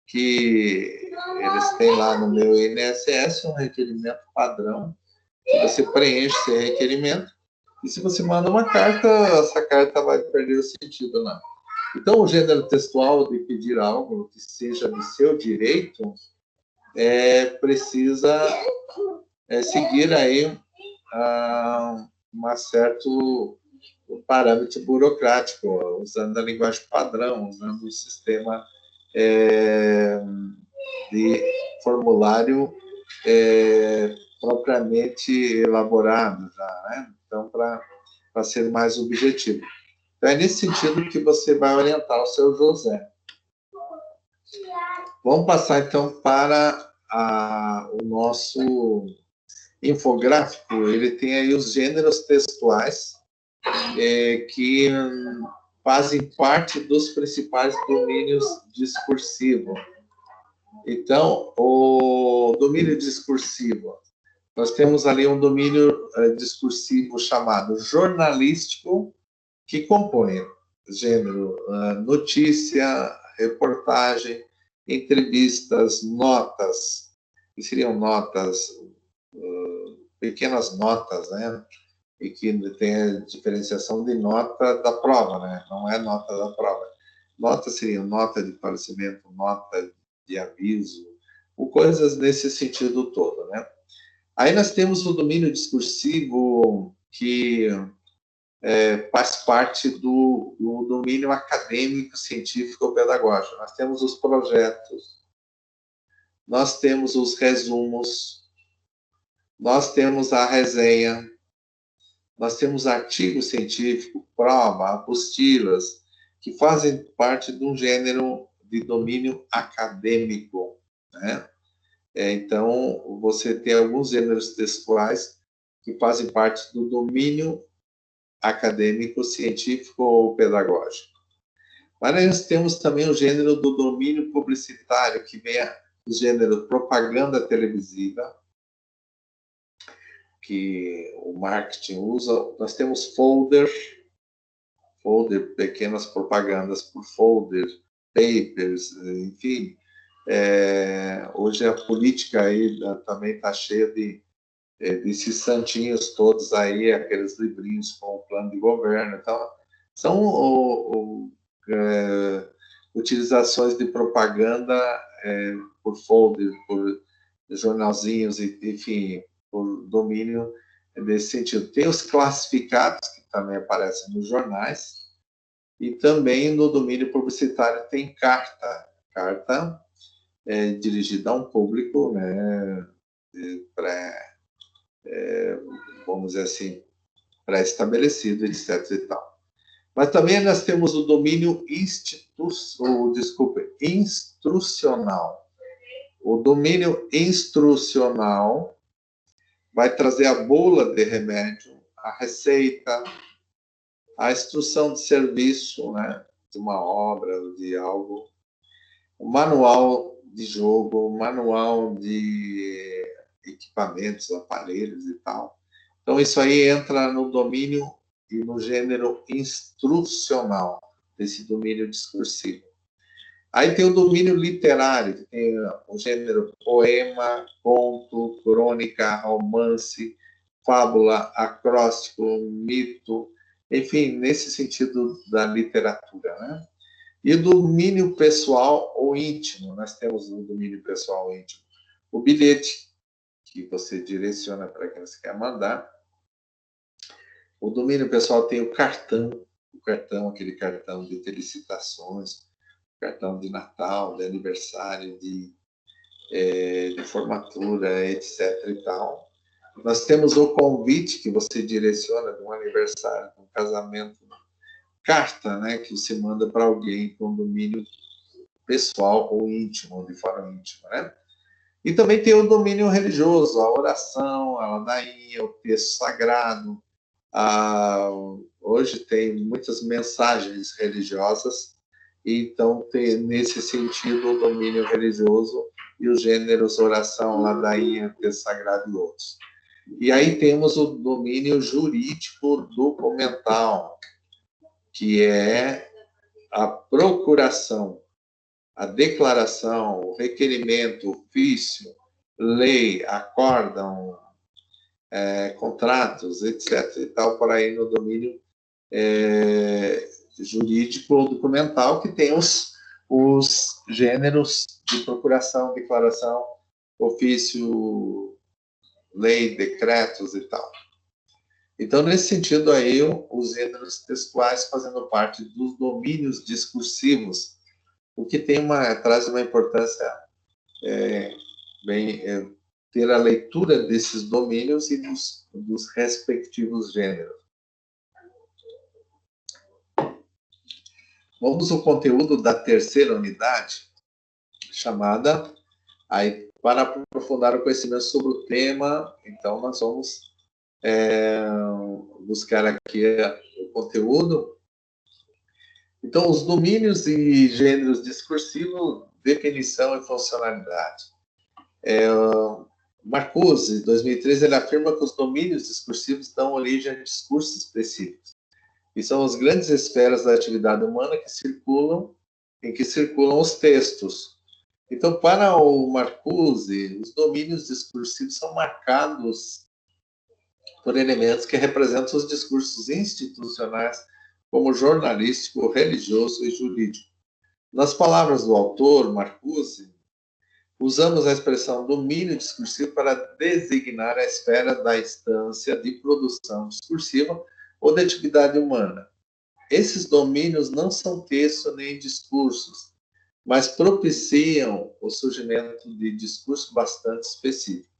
que eles têm lá no meu INSS, um requerimento padrão, que você preenche esse requerimento, e se você manda uma carta, essa carta vai perder o sentido, não. Então, o gênero textual de pedir algo que seja de seu direito precisa seguir aí um certo parâmetro burocrático, usando a linguagem padrão, usando o sistema de formulário propriamente elaborado, já, né? Então, para ser mais objetivo. Então, é nesse sentido que você vai orientar o seu José. Vamos passar, então, para o nosso infográfico. Ele tem aí os gêneros textuais que fazem parte dos principais domínios discursivos. Então, o domínio discursivo, nós temos ali um domínio discursivo chamado jornalístico, que compõe gênero notícia, reportagem, entrevistas, notas, que seriam notas, pequenas notas, né? E que tem a diferenciação de nota da prova, né? Não é nota da prova. Nota seria nota de falecimento, nota de aviso, ou coisas nesse sentido todo, né? Aí nós temos o domínio discursivo que faz parte do domínio acadêmico, científico ou pedagógico. Nós temos os projetos, nós temos os resumos, nós temos a resenha, nós temos artigo científico, prova, apostilas, que fazem parte de um gênero de domínio acadêmico, né? Então, você tem alguns gêneros textuais que fazem parte do domínio acadêmico, científico ou pedagógico. Mas nós temos também o gênero do domínio publicitário, que vem o gênero propaganda televisiva, que o marketing usa. Nós temos folder, pequenas propagandas por folder, papers, enfim. Hoje a política aí também está cheia desses santinhos todos aí, aqueles livrinhos com o plano de governo. Então, são utilizações de propaganda por folder, por jornalzinhos, enfim, por domínio desse sentido. Tem os classificados, que também aparecem nos jornais, E também no domínio publicitário tem carta. Carta dirigida a um público, né, vamos dizer assim, pré-estabelecido, etc. e tal. Mas também nós temos o domínio instrucional. O domínio instrucional vai trazer a bula de remédio, a receita, a instrução de serviço, né, de uma obra, de algo, o manual de jogo, o manual de equipamentos, aparelhos e tal. Então, isso aí entra no domínio e no gênero instrucional, desse domínio discursivo. Aí tem o domínio literário, que tem o gênero poema, conto, crônica, romance, fábula, acróstico, mito, enfim, nesse sentido da literatura, né? E o domínio pessoal ou íntimo, nós temos o domínio pessoal ou íntimo. O bilhete, que você direciona para quem você quer mandar. O domínio pessoal tem o cartão, aquele cartão de felicitações, cartão de Natal, de aniversário, de formatura, etc. e tal. Nós temos o convite que você direciona de um aniversário, de um casamento, carta, né, que você manda para alguém com domínio pessoal ou íntimo, de forma íntima, né? E também tem o domínio religioso, a oração, a ladainha, o texto sagrado. Hoje tem muitas mensagens religiosas, então tem nesse sentido o domínio religioso e os gêneros oração, ladainha, texto sagrado e outros. E aí temos o domínio jurídico documental, que é a procuração, a declaração, o requerimento, ofício, lei, acórdão, contratos, etc. e tal, por aí no domínio jurídico ou documental, que tem os gêneros de procuração, declaração, ofício, lei, decretos e tal. Então, nesse sentido aí, os gêneros textuais fazendo parte dos domínios discursivos, o que traz uma importância ter a leitura desses domínios e dos respectivos gêneros. Vamos ao conteúdo da terceira unidade, chamada, aí, para aprofundar o conhecimento sobre o tema, então nós vamos buscar aqui o conteúdo. Então, os domínios e gêneros discursivos, definição e funcionalidade. Marcuse, 2013, ele afirma que os domínios discursivos dão origem a discursos específicos, e são as grandes esferas da atividade humana em que circulam os textos. Então, para o Marcuse, os domínios discursivos são marcados por elementos que representam os discursos institucionais, como jornalístico, religioso e jurídico. Nas palavras do autor, Marcuse, usamos a expressão domínio discursivo para designar a esfera da instância de produção discursiva ou da atividade humana. Esses domínios não são texto nem discursos, mas propiciam o surgimento de discurso bastante específico.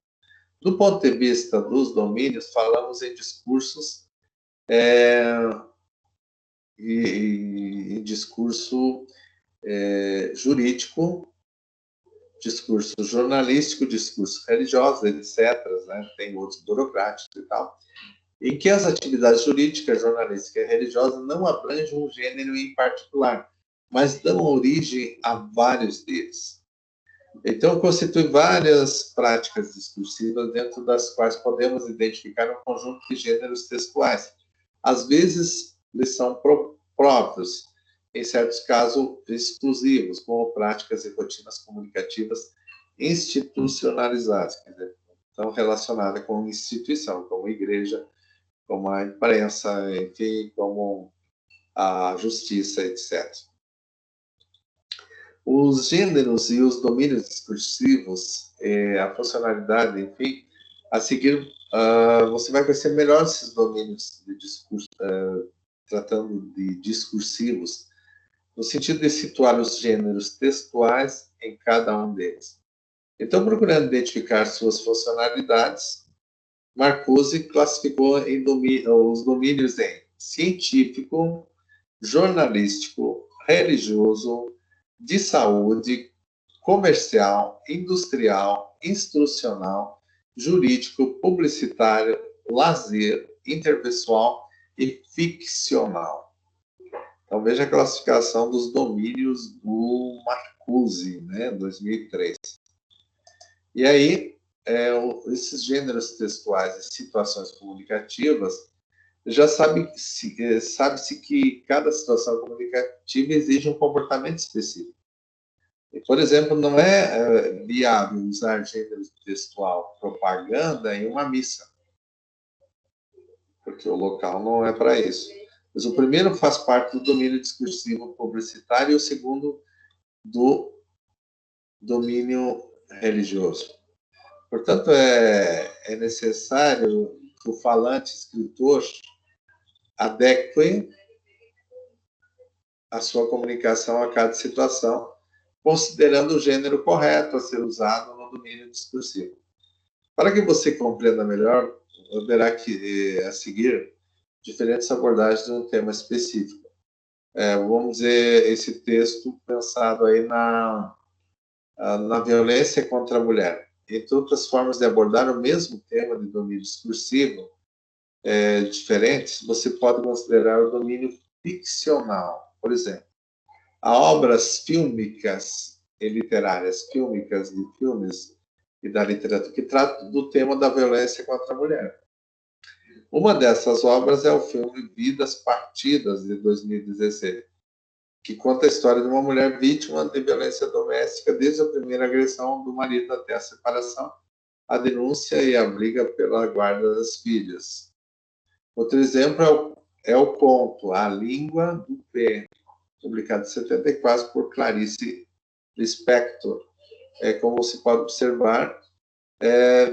Do ponto de vista dos domínios, falamos em discursos em discurso jurídico, discurso jornalístico, discurso religioso, etc. Né? Tem outros burocráticos e tal, em que as atividades jurídicas, jornalísticas e religiosas não abrangem um gênero em particular, mas dão origem a vários deles. Então, constitui várias práticas discursivas, dentro das quais podemos identificar um conjunto de gêneros textuais. Às vezes, eles são próprios, em certos casos, exclusivos, como práticas e rotinas comunicativas institucionalizadas, quer dizer, estão relacionadas com instituição, como a igreja, como a imprensa, enfim, como a justiça, etc. Os gêneros e os domínios discursivos, a funcionalidade, enfim, a seguir, você vai conhecer melhor esses domínios de discurso, tratando de discursivos, no sentido de situar os gêneros textuais em cada um deles. Então, procurando identificar suas funcionalidades, Marcuse classificou os domínios em científico, jornalístico, religioso, de saúde, comercial, industrial, instrucional, jurídico, publicitário, lazer, interpessoal e ficcional. Então, veja a classificação dos domínios do Marcuse, né, 2003. E aí, esses gêneros textuais e situações comunicativas, já sabe-se que cada situação comunicativa exige um comportamento específico. E, por exemplo, não é viável usar gênero textual propaganda em uma missa, porque o local não é para isso. Mas o primeiro faz parte do domínio discursivo publicitário e o segundo do domínio religioso. Portanto, é necessário que o falante escritor adeque a sua comunicação a cada situação, considerando o gênero correto a ser usado no domínio discursivo. Para que você compreenda melhor, haverá a seguir diferentes abordagens de um tema específico. Vamos dizer, esse texto pensado aí na violência contra a mulher. Entre outras formas de abordar o mesmo tema de domínio discursivo, diferentes, você pode considerar o domínio ficcional. Por exemplo, há obras fílmicas e literárias, fílmicas de filmes e da literatura, que tratam do tema da violência contra a mulher. Uma dessas obras é o filme Vidas Partidas, de 2016, que conta a história de uma mulher vítima de violência doméstica desde a primeira agressão do marido até a separação, a denúncia e a briga pela guarda das filhas. Outro exemplo é o conto A Língua do Pé, publicado em 74 por Clarice Lispector. Como se pode observar,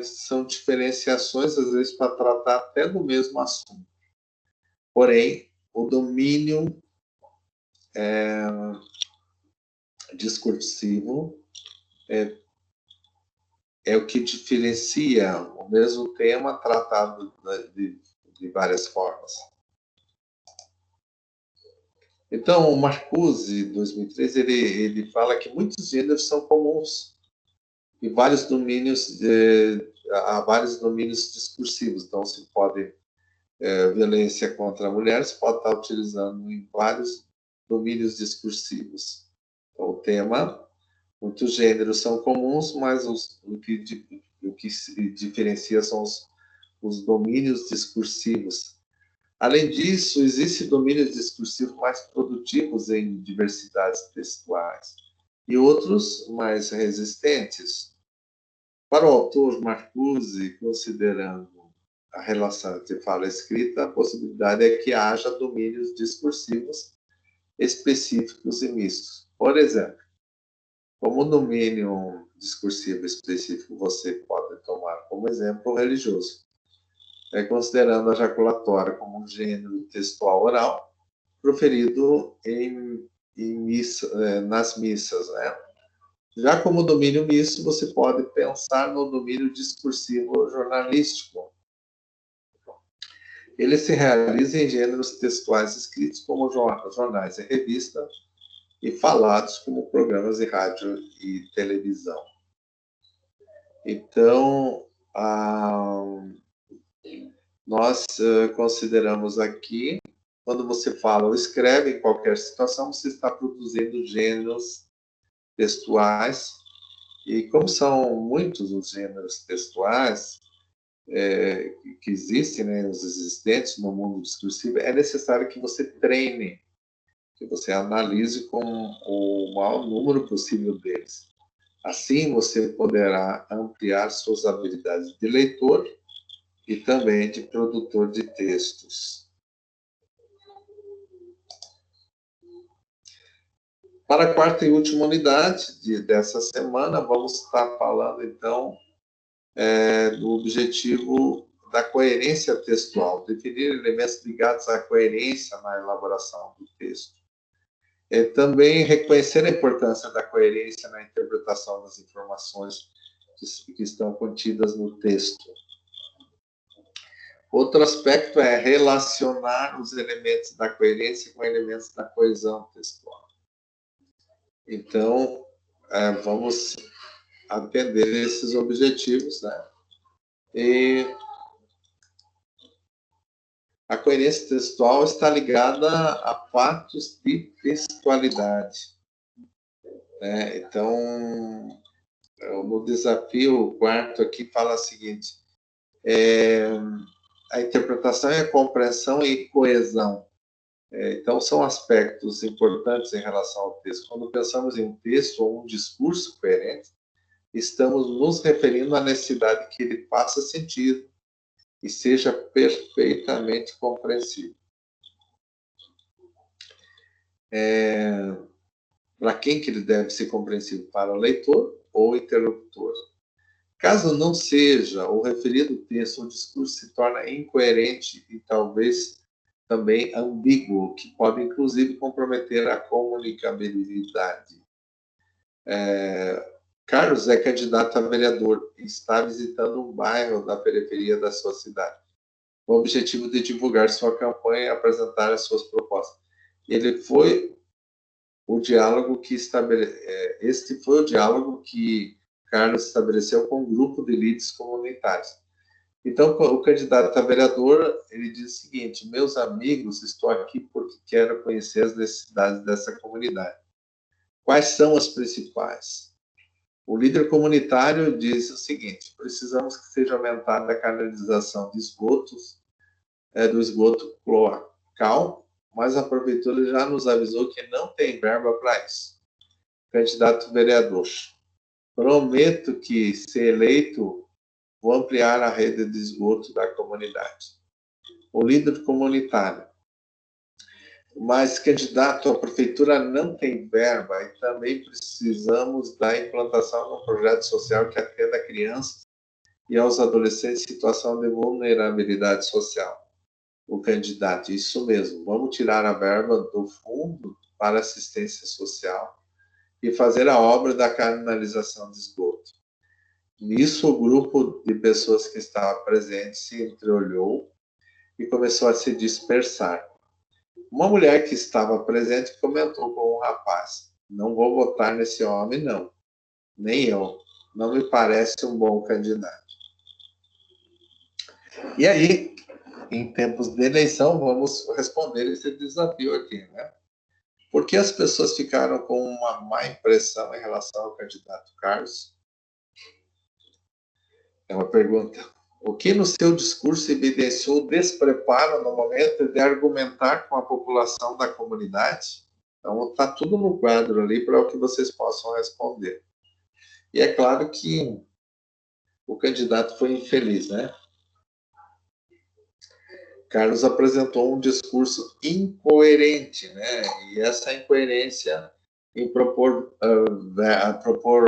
são diferenciações, às vezes, para tratar até do mesmo assunto. Porém, o domínio discursivo é o que diferencia o mesmo tema tratado de várias formas. Então, o Marcuse, 2003, ele fala que muitos gêneros são comuns e há vários domínios discursivos. Então, se pode violência contra a mulher, se pode estar utilizando em vários domínios discursivos. Então, o tema, muitos gêneros são comuns, mas o que se diferencia são os domínios discursivos. Além disso, existem domínios discursivos mais produtivos em diversidades textuais e outros mais resistentes. Para o autor Marcuse, considerando a relação entre fala e escrita, a possibilidade é que haja domínios discursivos específicos e mistos. Por exemplo, como domínio discursivo específico, você pode tomar como exemplo o religioso, considerando a jaculatória como um gênero textual oral proferido nas missas, né? Já como domínio misto, você pode pensar no domínio discursivo jornalístico. Ele se realiza em gêneros textuais escritos como jornais e revistas e falados como programas de rádio e televisão. Então, nós consideramos aqui, quando você fala ou escreve em qualquer situação, você está produzindo gêneros textuais, e como são muitos os gêneros textuais que existem, né, os existentes no mundo discursivo, é necessário que você treine, que você analise com o maior número possível deles. Assim, você poderá ampliar suas habilidades de leitor e também de produtor de textos. Para a quarta e última unidade dessa semana, vamos estar falando, então, do objetivo da coerência textual, definir elementos ligados à coerência na elaboração do texto. Também reconhecer a importância da coerência na interpretação das informações que estão contidas no texto. Outro aspecto é relacionar os elementos da coerência com elementos da coesão textual. Então, vamos atender esses objetivos, né? E a coerência textual está ligada a fatos de textualidade, né? Então, no desafio quarto aqui fala o seguinte: a interpretação e a compreensão e coesão. Então, são aspectos importantes em relação ao texto. Quando pensamos em um texto ou um discurso coerente, estamos nos referindo à necessidade que ele faça sentido e seja perfeitamente compreensível. Para quem que ele deve ser compreensível? Para o leitor ou interlocutor. Caso não seja, o referido texto ou discurso se torna incoerente e talvez também ambíguo, que pode inclusive comprometer a comunicabilidade. Carlos é candidato a vereador e está visitando um bairro da periferia da sua cidade, com o objetivo de divulgar sua campanha e apresentar as suas propostas. Este foi o diálogo que Carlos estabeleceu com um grupo de líderes comunitários. Então, o candidato a vereador, ele diz o seguinte: meus amigos, estou aqui porque quero conhecer as necessidades dessa comunidade. Quais são as principais? O líder comunitário diz o seguinte: precisamos que seja aumentada a canalização de esgotos, do esgoto cloacal, mas a prefeitura já nos avisou que não tem verba para isso. Candidato vereador: prometo que, se eleito, vou ampliar a rede de esgoto da comunidade. O líder comunitário: mas, candidato, a prefeitura não tem verba e também precisamos da implantação de um projeto social que atenda a crianças e aos adolescentes em situação de vulnerabilidade social. O candidato: isso mesmo, vamos tirar a verba do Fundo para Assistência Social e fazer a obra da canalização de esgoto. Nisso, o grupo de pessoas que estava presente se entreolhou e começou a se dispersar. Uma mulher que estava presente comentou com o rapaz: não vou votar nesse homem, não. Nem eu. Não me parece um bom candidato. E aí, em tempos de eleição, vamos responder esse desafio aqui, né? Por que as pessoas ficaram com uma má impressão em relação ao candidato Carlos? É uma pergunta. O que no seu discurso evidenciou despreparo no momento de argumentar com a população da comunidade? Então, está tudo no quadro ali para que vocês possam responder. E é claro que o candidato foi infeliz, né? Carlos apresentou um discurso incoerente, né? E essa incoerência em propor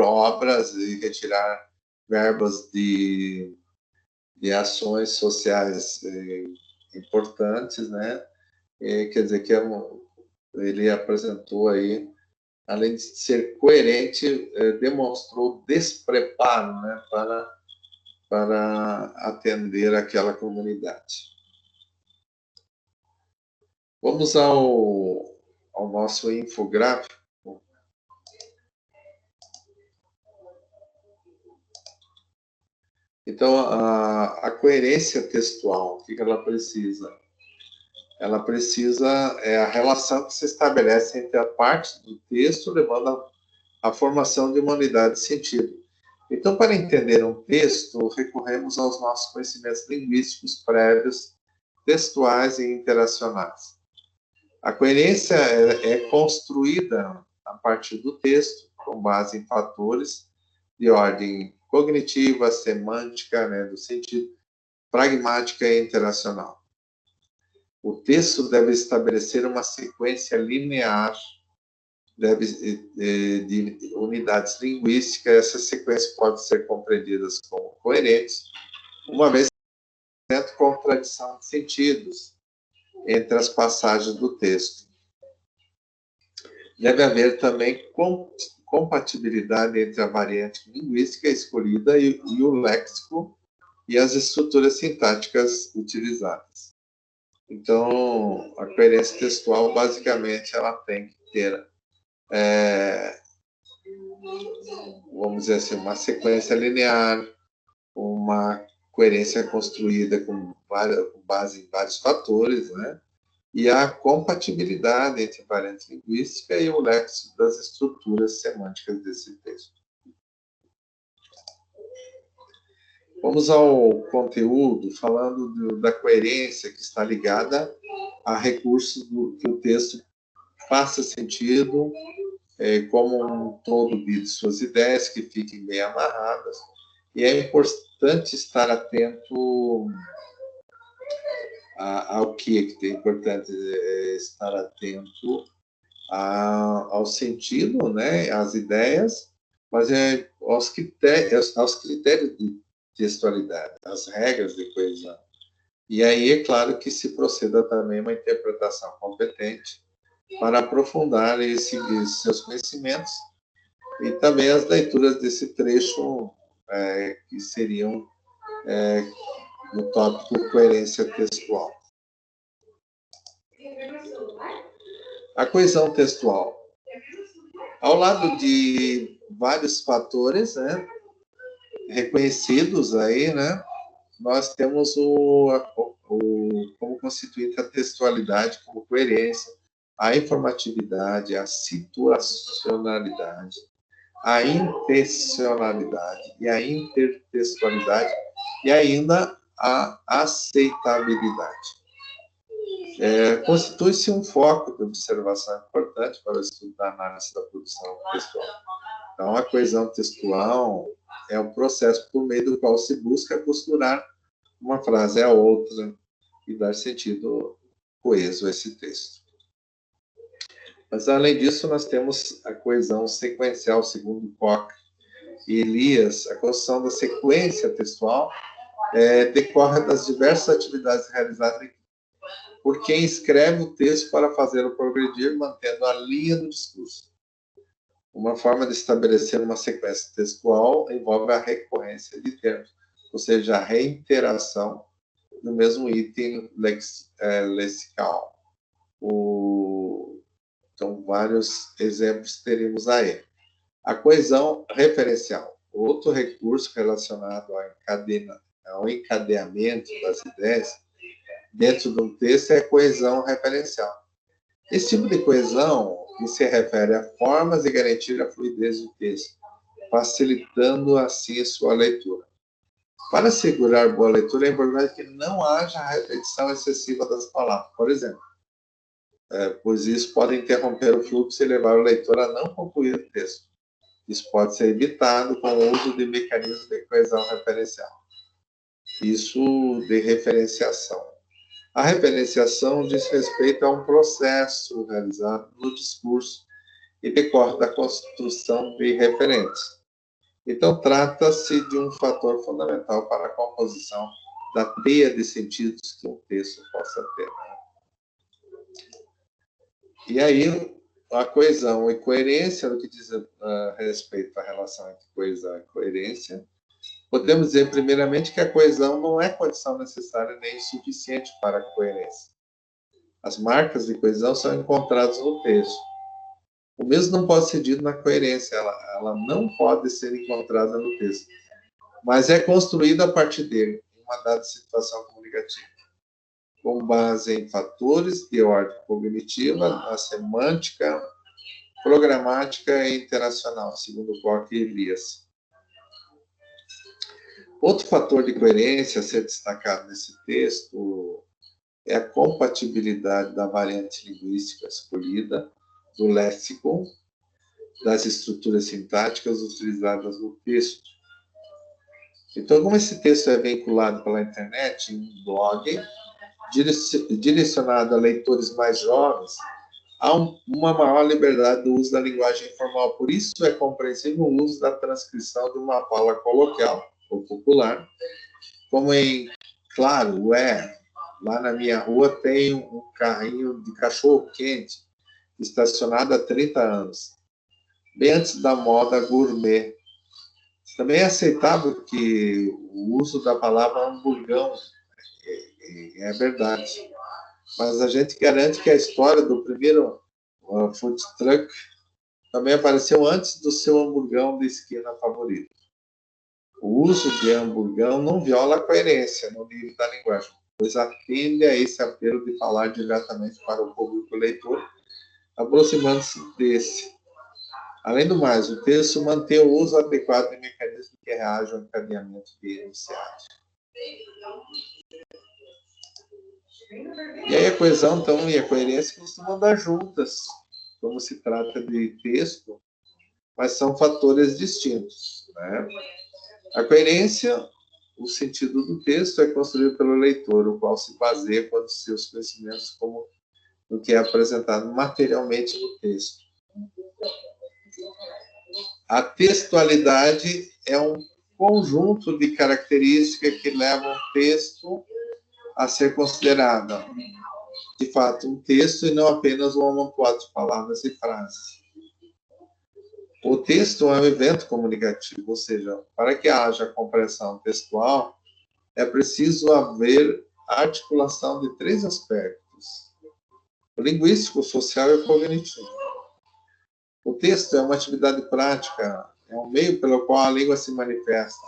obras e retirar verbas de ações sociais importantes, né? Quer dizer que ele apresentou aí, além de ser coerente, demonstrou despreparo, né, para atender aquela comunidade. Vamos ao nosso infográfico. Então, a coerência textual, o que ela precisa? Ela precisa, a relação que se estabelece entre a parte do texto, levando à formação de uma unidade de sentido. Então, para entender um texto, recorremos aos nossos conhecimentos linguísticos prévios, textuais e interacionais. A coerência é construída a partir do texto, com base em fatores de ordem cognitiva, semântica, né, do sentido, pragmática e interacional. O texto deve estabelecer uma sequência linear de unidades linguísticas. Essa sequência pode ser compreendida como coerente, uma vez contradição de sentidos entre as passagens do texto. Deve haver também compatibilidade entre a variante linguística escolhida e o léxico e as estruturas sintáticas utilizadas. Então, a coerência textual, basicamente, ela tem que ter, vamos dizer assim, uma sequência linear, uma coerência construída com base em vários fatores, né? E a compatibilidade entre a variante linguística e o léxico das estruturas semânticas desse texto. Vamos ao conteúdo, falando da coerência que está ligada a recursos que o texto faça sentido, como um todo de suas ideias, que fiquem bem amarradas. E é importante estar atento ao que é importante estar atento ao sentido, né, às ideias, mas aos critérios de textualidade, às regras de coesão. E aí é claro que se proceda também uma interpretação competente para aprofundar seus conhecimentos e também as leituras desse trecho que seriam no tópico coerência textual. A coesão textual. Ao lado de vários fatores, né, reconhecidos aí, né, nós temos como constituinte a textualidade como coerência, a informatividade, a situacionalidade, a intencionalidade e a intertextualidade e ainda a aceitabilidade. Constitui-se um foco de observação importante para o estudo da análise da produção textual. Então, a coesão textual é um processo por meio do qual se busca costurar uma frase à outra e dar sentido coeso a esse texto. Mas, além disso, nós temos a coesão sequencial, segundo Koch e Elias. A construção da sequência textual decorre das diversas atividades realizadas por quem escreve o texto para fazê-lo progredir, mantendo a linha do discurso. Uma forma de estabelecer uma sequência textual envolve a recorrência de termos, ou seja, a reiteração do mesmo item lexical. Então, vários exemplos teríamos aí. A coesão referencial, outro recurso relacionado ao encadeamento das ideias dentro de um texto é a coesão referencial. Esse tipo de coesão que se refere a formas de garantir a fluidez do texto, facilitando assim sua leitura. Para assegurar boa leitura, é importante que não haja repetição excessiva das palavras, por exemplo, pois isso pode interromper o fluxo e levar o leitor a não concluir o texto. Isso pode ser evitado com o uso de mecanismos de coesão referencial. Isso de referenciação. A referenciação diz respeito a um processo realizado no discurso e decorre da construção de referentes. Então, trata-se de um fator fundamental para a composição da teia de sentidos que um texto possa ter. E aí, a coesão e coerência, no que diz respeito à relação entre coesão e coerência, podemos dizer, primeiramente, que a coesão não é condição necessária nem suficiente para a coerência. As marcas de coesão são encontradas no texto. O mesmo não pode ser dito na coerência, ela não pode ser encontrada no texto, mas é construída a partir dele, em uma dada situação comunicativa, com base em fatores de ordem cognitiva, na semântica, programática e interacional, segundo Koch e Elias. Outro fator de coerência a ser destacado nesse texto é a compatibilidade da variante linguística escolhida, do léxico, das estruturas sintáticas utilizadas no texto. Então, como esse texto é vinculado pela internet, em um blog, direcionado a leitores mais jovens, há uma maior liberdade do uso da linguagem informal. Por isso, é compreensível o uso da transcrição de uma fala coloquial ou popular, como em Claro, lá na minha rua tem um carrinho de cachorro-quente estacionado há 30 anos, bem antes da moda gourmet. Também é aceitável que o uso da palavra hamburgão é verdade, mas a gente garante que a história do primeiro food truck também apareceu antes do seu hamburgão de esquina favorito. O uso de hamburgão não viola a coerência no nível da linguagem, pois atende a esse apelo de falar diretamente para o público leitor, aproximando-se desse. Além do mais, o texto mantém o uso adequado de mecanismos que reagem ao encadeamento de enunciados. E aí a coesão, então, e a coerência costumam andar juntas, como se trata de texto, mas são fatores distintos, né? A coerência, o sentido do texto, é construído pelo leitor, o qual se baseia com os seus conhecimentos como no que é apresentado materialmente no texto. A textualidade é um conjunto de características que levam o texto a ser considerado, de fato, um texto e não apenas um amontoado de palavras e frases. O texto é um evento comunicativo, ou seja, para que haja compreensão textual, é preciso haver articulação de 3 aspectos: o linguístico, o social e o cognitivo. O texto é uma atividade prática, é um meio pelo qual a língua se manifesta,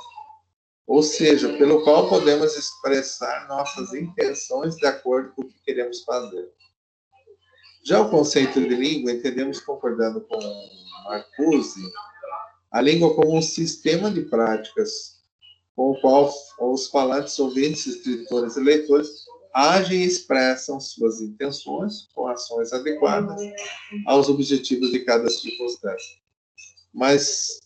ou seja, pelo qual podemos expressar nossas intenções de acordo com o que queremos fazer. Já o conceito de língua, entendemos, concordando com Marcuse, a língua como um sistema de práticas com o qual os falantes, ouvintes, escritores e leitores agem e expressam suas intenções com ações adequadas aos objetivos de cada circunstância, mas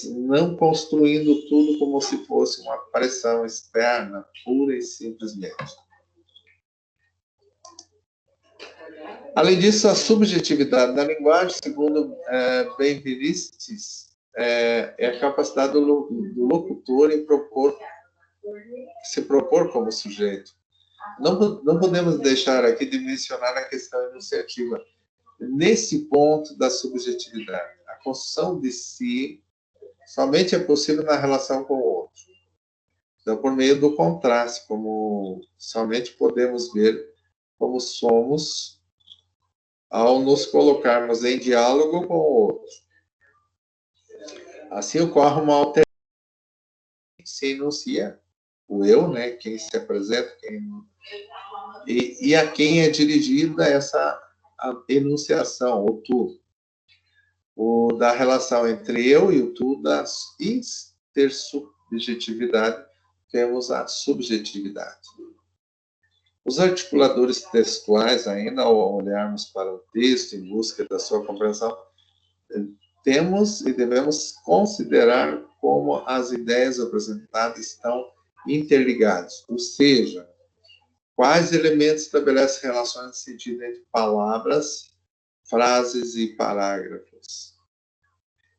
não construindo tudo como se fosse uma pressão externa, pura e simplesmente. Além disso, a subjetividade da linguagem, segundo Benveniste, é a capacidade do locutor em se propor como sujeito. Não podemos deixar aqui de mencionar a questão enunciativa. Nesse ponto da subjetividade, a construção de si somente é possível na relação com o outro. Então, por meio do contraste, como somente podemos ver como somos ao nos colocarmos em diálogo com o outro. Assim ocorre uma alteração que se enuncia, o eu, né, quem se apresenta, e a quem é dirigida essa enunciação, o tu. O da relação entre eu e o tu, da intersubjetividade, temos a subjetividade. Os articuladores textuais, ainda ao olharmos para o texto em busca da sua compreensão, temos e devemos considerar como as ideias apresentadas estão interligadas, ou seja, quais elementos estabelecem relações de sentido entre palavras, frases e parágrafos.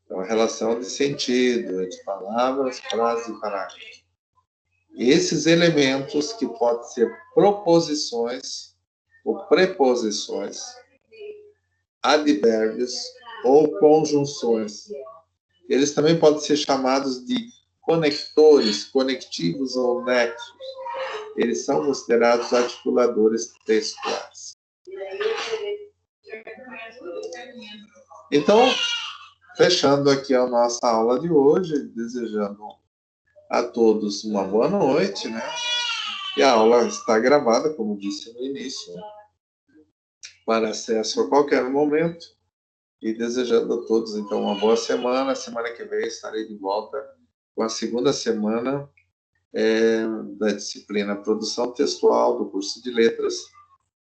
Então, a relação de sentido entre palavras, frases e parágrafos. Esses elementos, que podem ser proposições ou preposições, advérbios ou conjunções, eles também podem ser chamados de conectores, conectivos ou nexos. Eles são considerados articuladores textuais. Então, fechando aqui a nossa aula de hoje, desejando a todos uma boa noite, né? E a aula está gravada, como disse no início, para acesso a qualquer momento. E desejando a todos, então, uma boa semana. Semana que vem estarei de volta com a segunda semana da disciplina Produção Textual do curso de Letras,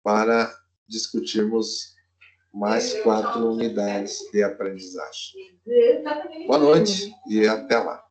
para discutirmos mais 4 unidades de aprendizagem. Boa noite e até lá.